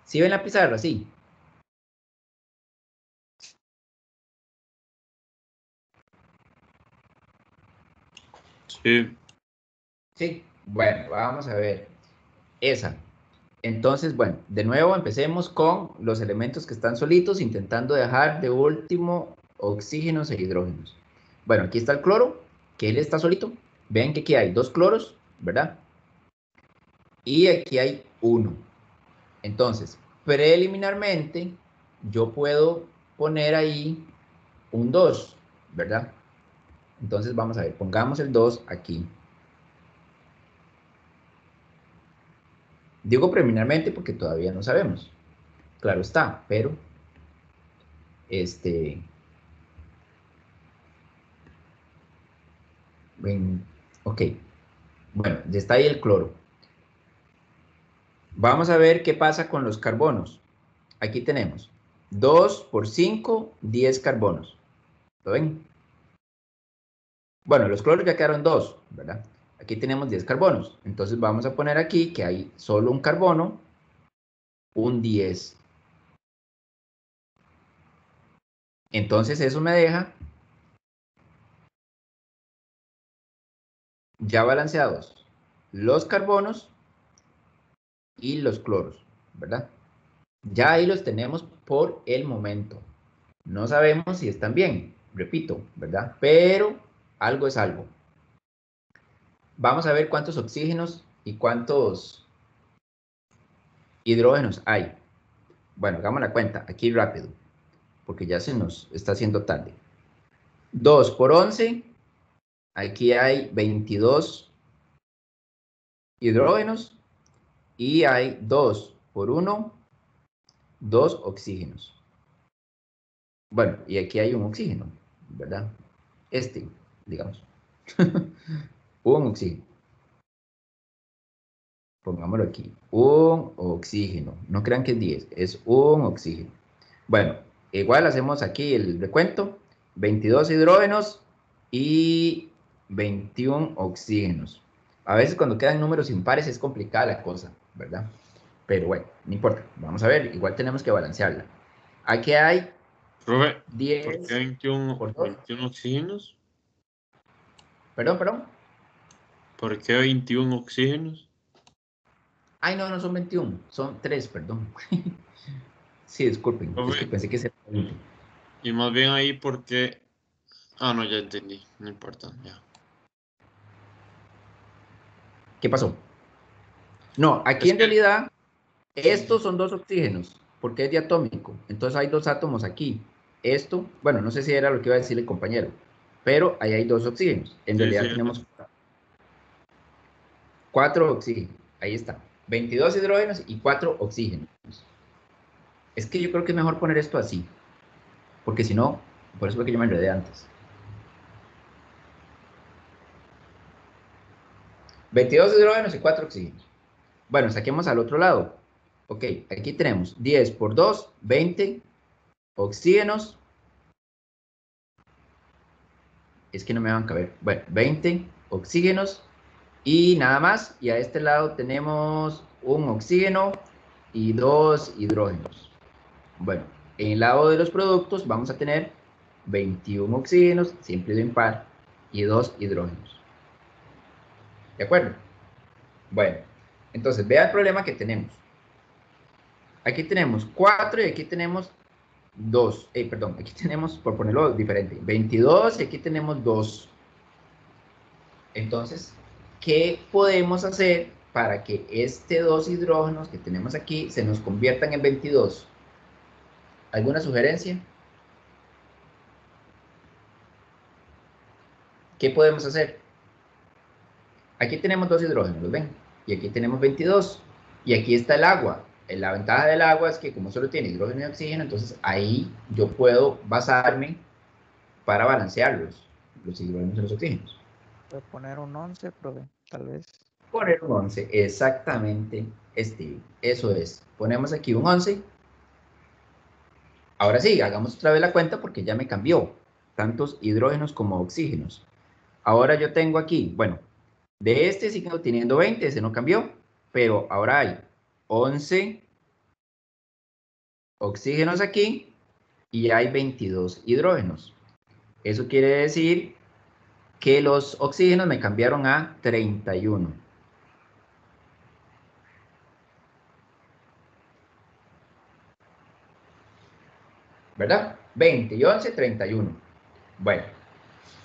S1: ¿Sí ven la pizarra? Sí.
S5: Sí.
S1: Sí. Bueno, vamos a ver. Esa. Entonces, bueno, de nuevo empecemos con los elementos que están solitos, intentando dejar de último oxígenos e hidrógenos. Bueno, aquí está el cloro, que él está solito. Ven que aquí hay 2 cloros, ¿verdad? Y aquí hay 1. Entonces, preliminarmente, yo puedo poner ahí un 2, ¿verdad? Entonces, vamos a ver, pongamos el 2 aquí. Digo preliminarmente porque todavía no sabemos. Claro está, pero ok. Bueno, ya está ahí el cloro. Vamos a ver qué pasa con los carbonos. Aquí tenemos 2 por 5, 10 carbonos. ¿Lo ven? Bueno, los cloros ya quedaron 2, ¿verdad? aquí tenemos 10 carbonos. Entonces vamos a poner aquí que hay solo un carbono, un 10. Entonces eso me deja ya balanceados los carbonos y los cloros, ¿verdad? Ya ahí los tenemos por el momento. No sabemos si están bien, repito, ¿verdad? Pero algo es algo. Vamos a ver cuántos oxígenos y cuántos hidrógenos hay. Bueno, hagamos la cuenta aquí rápido, porque ya se nos está haciendo tarde. 2 por 11, aquí hay 22 hidrógenos y hay 2 por 1, 2 oxígenos. Bueno, y aquí hay un oxígeno, ¿verdad? Digamos. Un oxígeno. Pongámoslo aquí. Un oxígeno. No crean que es 10, es un oxígeno. Bueno, igual hacemos aquí el recuento. 22 hidrógenos y 21 oxígenos. A veces cuando quedan números impares es complicada la cosa, ¿verdad? Pero bueno, no importa. Vamos a ver, igual tenemos que balancearla. Aquí hay
S5: Profe,
S1: 10
S5: ¿por qué 21,
S1: por 2.
S5: 21 oxígenos?
S1: Perdón.
S5: ¿Por qué 21 oxígenos?
S1: Ay, no, no son 21, son 3, perdón. Sí, disculpen, es que
S5: Profe,
S1: pensé que era 20.
S5: y más bien ahí porque... Ah, no, ya entendí. No importa, ya.
S1: ¿Qué pasó? No, aquí
S5: Es
S1: en
S5: que...
S1: realidad estos
S5: Sí,
S1: son 2 oxígenos, porque es diatómico. Entonces hay 2 átomos aquí. Esto, bueno, no sé si era lo que iba a decir el compañero, pero ahí hay 2 oxígenos. En
S5: sí,
S1: realidad
S5: sí.
S1: tenemos 4 oxígenos. Ahí está. 22 hidrógenos y 4 oxígenos. Es que yo creo que es mejor poner esto así, porque si no, por eso fue que yo me enredé antes. 22 hidrógenos y 4 oxígenos. Bueno, saquemos al otro lado. Ok, aquí tenemos 10 por 2, 20 oxígenos. Es que no me van a caber. Bueno, 20 oxígenos y nada más. Y a este lado tenemos un oxígeno y 2 hidrógenos. Bueno, en el lado de los productos vamos a tener 21 oxígenos, siempre de impar, y 2 hidrógenos. ¿De acuerdo? Bueno, entonces vea el problema que tenemos. Aquí tenemos 4 y aquí tenemos 2. Perdón, aquí tenemos, por ponerlo diferente, 22 y aquí tenemos 2. Entonces, ¿qué podemos hacer para que este 2 hidrógenos que tenemos aquí se nos conviertan en 22? ¿Alguna sugerencia? ¿Qué podemos hacer? Aquí tenemos 2 hidrógenos, ¿los ven? Y aquí tenemos 22. Y aquí está el agua. La ventaja del agua es que como solo tiene hidrógeno y oxígeno, entonces ahí yo puedo basarme para balancear los hidrógenos y los oxígenos.
S4: Puede poner un 11, profe, tal vez.
S1: Poner un 11, exactamente, Steve. Eso es. Ponemos aquí un 11. Ahora sí, hagamos otra vez la cuenta porque ya me cambió. Tantos hidrógenos como oxígenos. Ahora yo tengo aquí, bueno, de este sigo teniendo 20, ese no cambió, pero ahora hay 11 oxígenos aquí y hay 22 hidrógenos. Eso quiere decir que los oxígenos me cambiaron a 31. ¿Verdad? 20 y 11, 31. Bueno,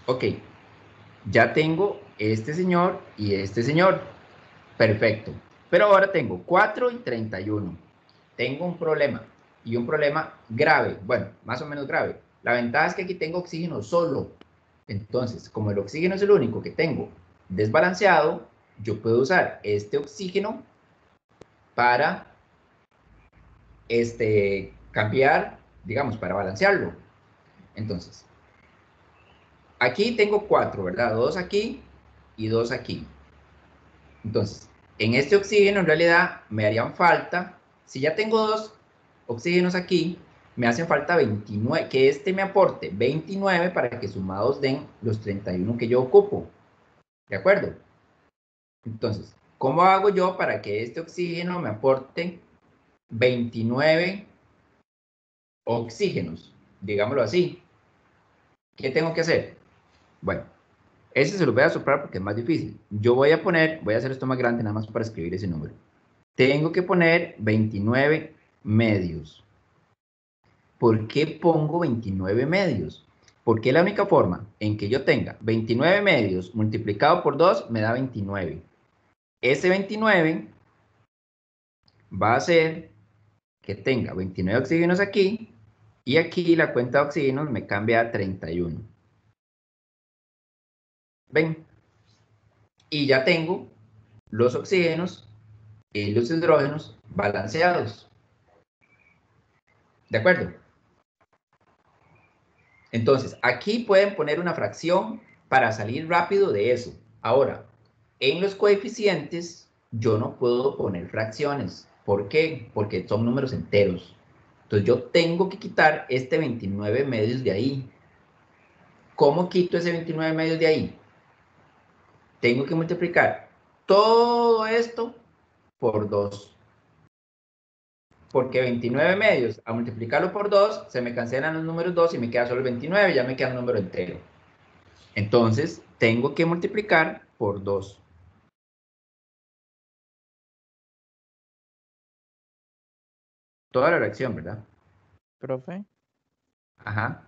S1: ok. Ya tengo este señor y este señor. Perfecto. Pero ahora tengo 4 y 31. Tengo un problema. Y un problema grave. Bueno, más o menos grave. La ventaja es que aquí tengo oxígeno solo. Entonces, como el oxígeno es el único que tengo desbalanceado, yo puedo usar este oxígeno para cambiar, digamos, para balancearlo. Entonces, aquí tengo 4, ¿verdad? 2 aquí y 2 aquí. Entonces, en este oxígeno en realidad me harían falta, si ya tengo 2 oxígenos aquí, me hacen falta 29, que este me aporte 29 para que sumados den los 31 que yo ocupo. ¿De acuerdo? Entonces, ¿cómo hago yo para que este oxígeno me aporte 29 oxígenos? Digámoslo así. ¿Qué tengo que hacer? Bueno, ese se lo voy a soplar porque es más difícil. Yo voy a hacer esto más grande nada más para escribir ese número. Tengo que poner 29 medios. ¿Por qué pongo 29 medios? Porque la única forma en que yo tenga 29 medios multiplicado por 2 me da 29. Ese 29 va a hacer que tenga 29 oxígenos aquí y aquí la cuenta de oxígenos me cambia a 31. ¿Ven? Y ya tengo los oxígenos y los hidrógenos balanceados. ¿De acuerdo? Entonces, aquí pueden poner una fracción para salir rápido de eso. Ahora, en los coeficientes, yo no puedo poner fracciones. ¿Por qué? Porque son números enteros. Entonces, yo tengo que quitar este 29 medios de ahí. ¿Cómo quito ese 29 medios de ahí? Tengo que multiplicar todo esto por 2. Porque 29 medios, a multiplicarlo por 2, se me cancelan los números 2 y me queda solo el 29, ya me queda un número entero. Entonces, tengo que multiplicar por 2. Toda la reacción, ¿verdad?
S4: Profe,
S1: Ajá.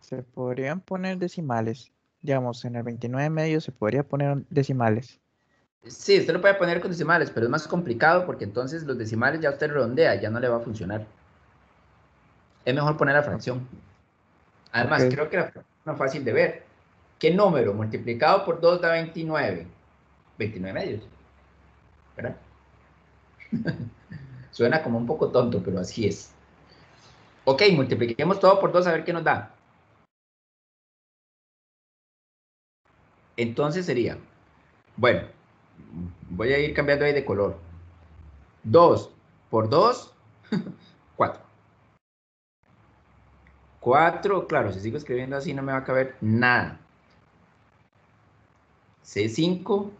S4: se podrían poner decimales. Digamos, en el 29 medio se podría poner decimales.
S1: Sí, usted lo puede poner con decimales, pero es más complicado porque entonces los decimales ya usted redondea, ya no le va a funcionar. Es mejor poner la fracción. Además,
S4: Ok,
S1: creo que la fracción es más fácil de ver. ¿Qué número multiplicado por 2 da 29? 29 medios, ¿verdad? Suena como un poco tonto, pero así es. Ok, multipliquemos todo por 2 a ver qué nos da. Entonces sería, bueno, voy a ir cambiando ahí de color. 2 por 2, 4. 4, claro, si sigo escribiendo así no me va a caber nada. C5,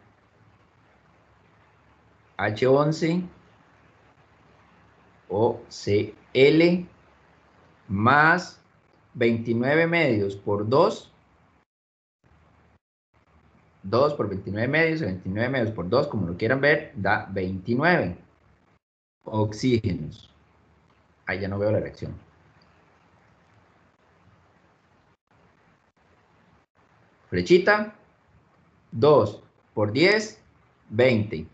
S1: H11 o Cl más 29 medios por 2. 2 por 29 medios, 29 medios por 2, como lo quieran ver, da 29 oxígenos. Ahí ya no veo la reacción. Flechita, 2 por 10, 20.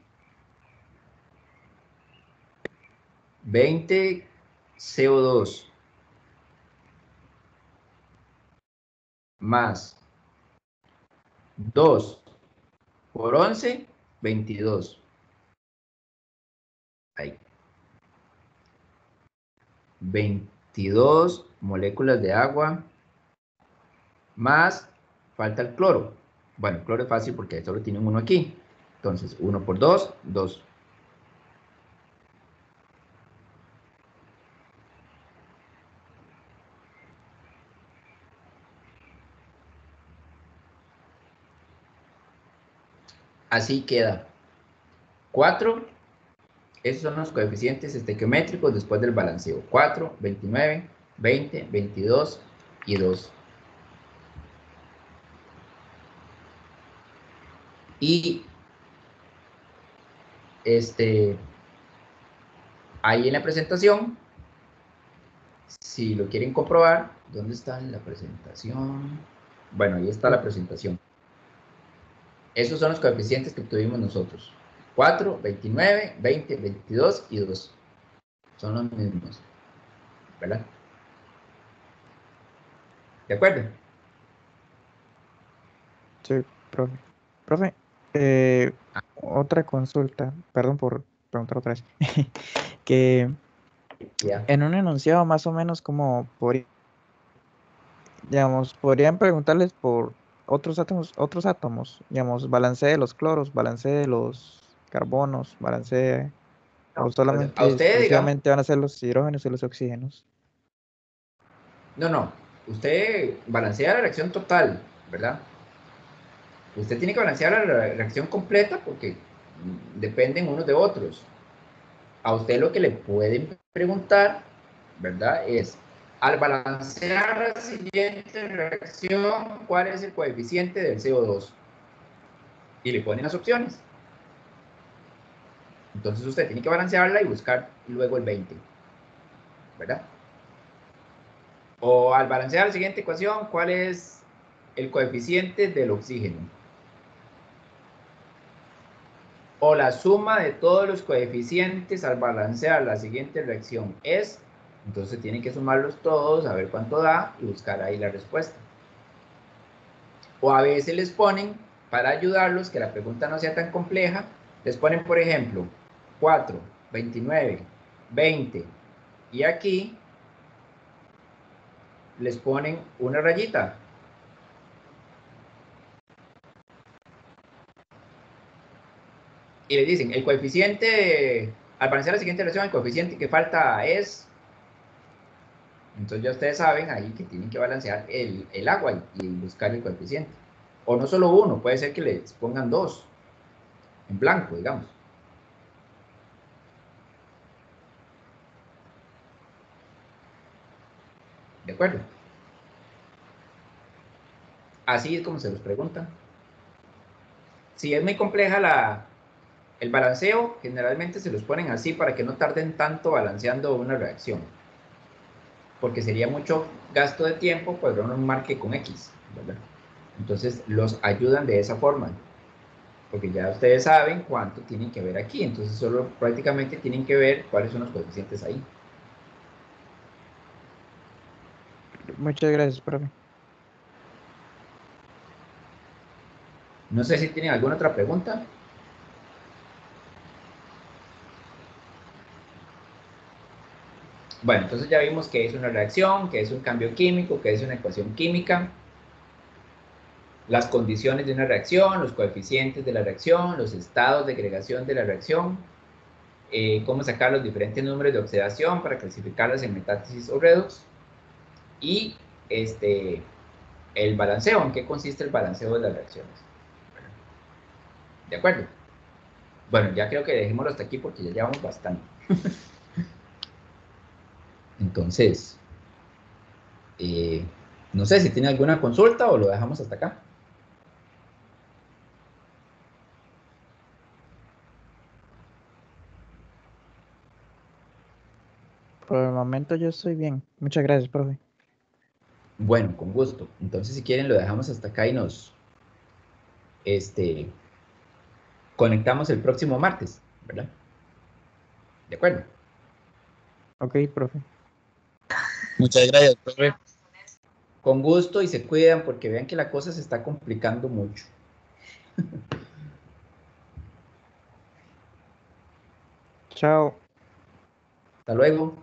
S1: 20 CO2 más 2 por 11, 22. Ahí. 22 moléculas de agua más, falta el cloro. Bueno, el cloro es fácil porque solo tiene uno aquí. Entonces, 1 por 2, 2. Así queda. 4, esos son los coeficientes estequiométricos después del balanceo. 4, 29, 20, 22 y 2. Y ahí en la presentación, si lo quieren comprobar, ¿dónde está la presentación? Bueno, ahí está la presentación. Esos son los coeficientes que obtuvimos nosotros. 4, 29, 20, 22 y 2. Son los mismos. ¿Verdad? ¿De acuerdo?
S4: sí, profe. Profe, otra consulta, perdón por preguntar otra vez. Que
S1: Ya.
S4: en un enunciado más o menos como digamos, podrían preguntarles por otros átomos, digamos, balance de los cloros, balance de los carbonos, balance, o
S1: Entonces, a
S4: solamente
S1: usted, digamos,
S4: exclusivamente van a ser los hidrógenos y los oxígenos.
S1: no. Usted balancea la reacción total, ¿verdad? Usted tiene que balancear la reacción completa porque dependen unos de otros. A usted lo que le pueden preguntar, ¿verdad? Es, al balancear la siguiente reacción, ¿cuál es el coeficiente del CO2? Y le ponen las opciones. Entonces usted tiene que balancearla y buscar luego el 20, ¿verdad? O al balancear la siguiente ecuación, ¿cuál es el coeficiente del oxígeno? O la suma de todos los coeficientes al balancear la siguiente reacción es, entonces tienen que sumarlos todos, a ver cuánto da y buscar ahí la respuesta. O a veces les ponen, para ayudarlos, que la pregunta no sea tan compleja, les ponen, por ejemplo, 4, 29, 20, y aquí les ponen una rayita. Y les dicen, el coeficiente, al balancear la siguiente reacción, el coeficiente que falta es... Entonces ya ustedes saben ahí que tienen que balancear el agua y buscar el coeficiente. O no solo uno, puede ser que les pongan dos, en blanco, digamos. ¿De acuerdo? Así es como se los preguntan. Si es muy compleja el balanceo, generalmente se los ponen así para que no tarden tanto balanceando una reacción. Porque sería mucho gasto de tiempo, pues uno marque con X, ¿verdad? Entonces los ayudan de esa forma. Porque ya ustedes saben cuánto tienen que ver aquí, entonces solo prácticamente tienen que ver cuáles son los coeficientes ahí.
S4: Muchas gracias, profe.
S1: No sé si tienen alguna otra pregunta. Bueno, entonces ya vimos que es una reacción, que es un cambio químico, que es una ecuación química, las condiciones de una reacción, los coeficientes de la reacción, los estados de agregación de la reacción, cómo sacar los diferentes números de oxidación para clasificarlas en metástasis o redox, y el balanceo, en qué consiste el balanceo de las reacciones. ¿De acuerdo? Bueno, ya creo que dejémoslo hasta aquí porque ya llevamos bastante. Entonces, no sé si tiene alguna consulta o lo dejamos hasta acá.
S4: Por el momento yo estoy bien. Muchas gracias, profe.
S1: Bueno, con gusto. Entonces, si quieren, lo dejamos hasta acá y nos conectamos el próximo martes, ¿verdad? ¿De acuerdo?
S4: Ok, profe.
S5: Muchas gracias, profe.
S1: Con gusto y se cuidan porque vean que la cosa se está complicando mucho.
S4: Chao.
S1: Hasta luego.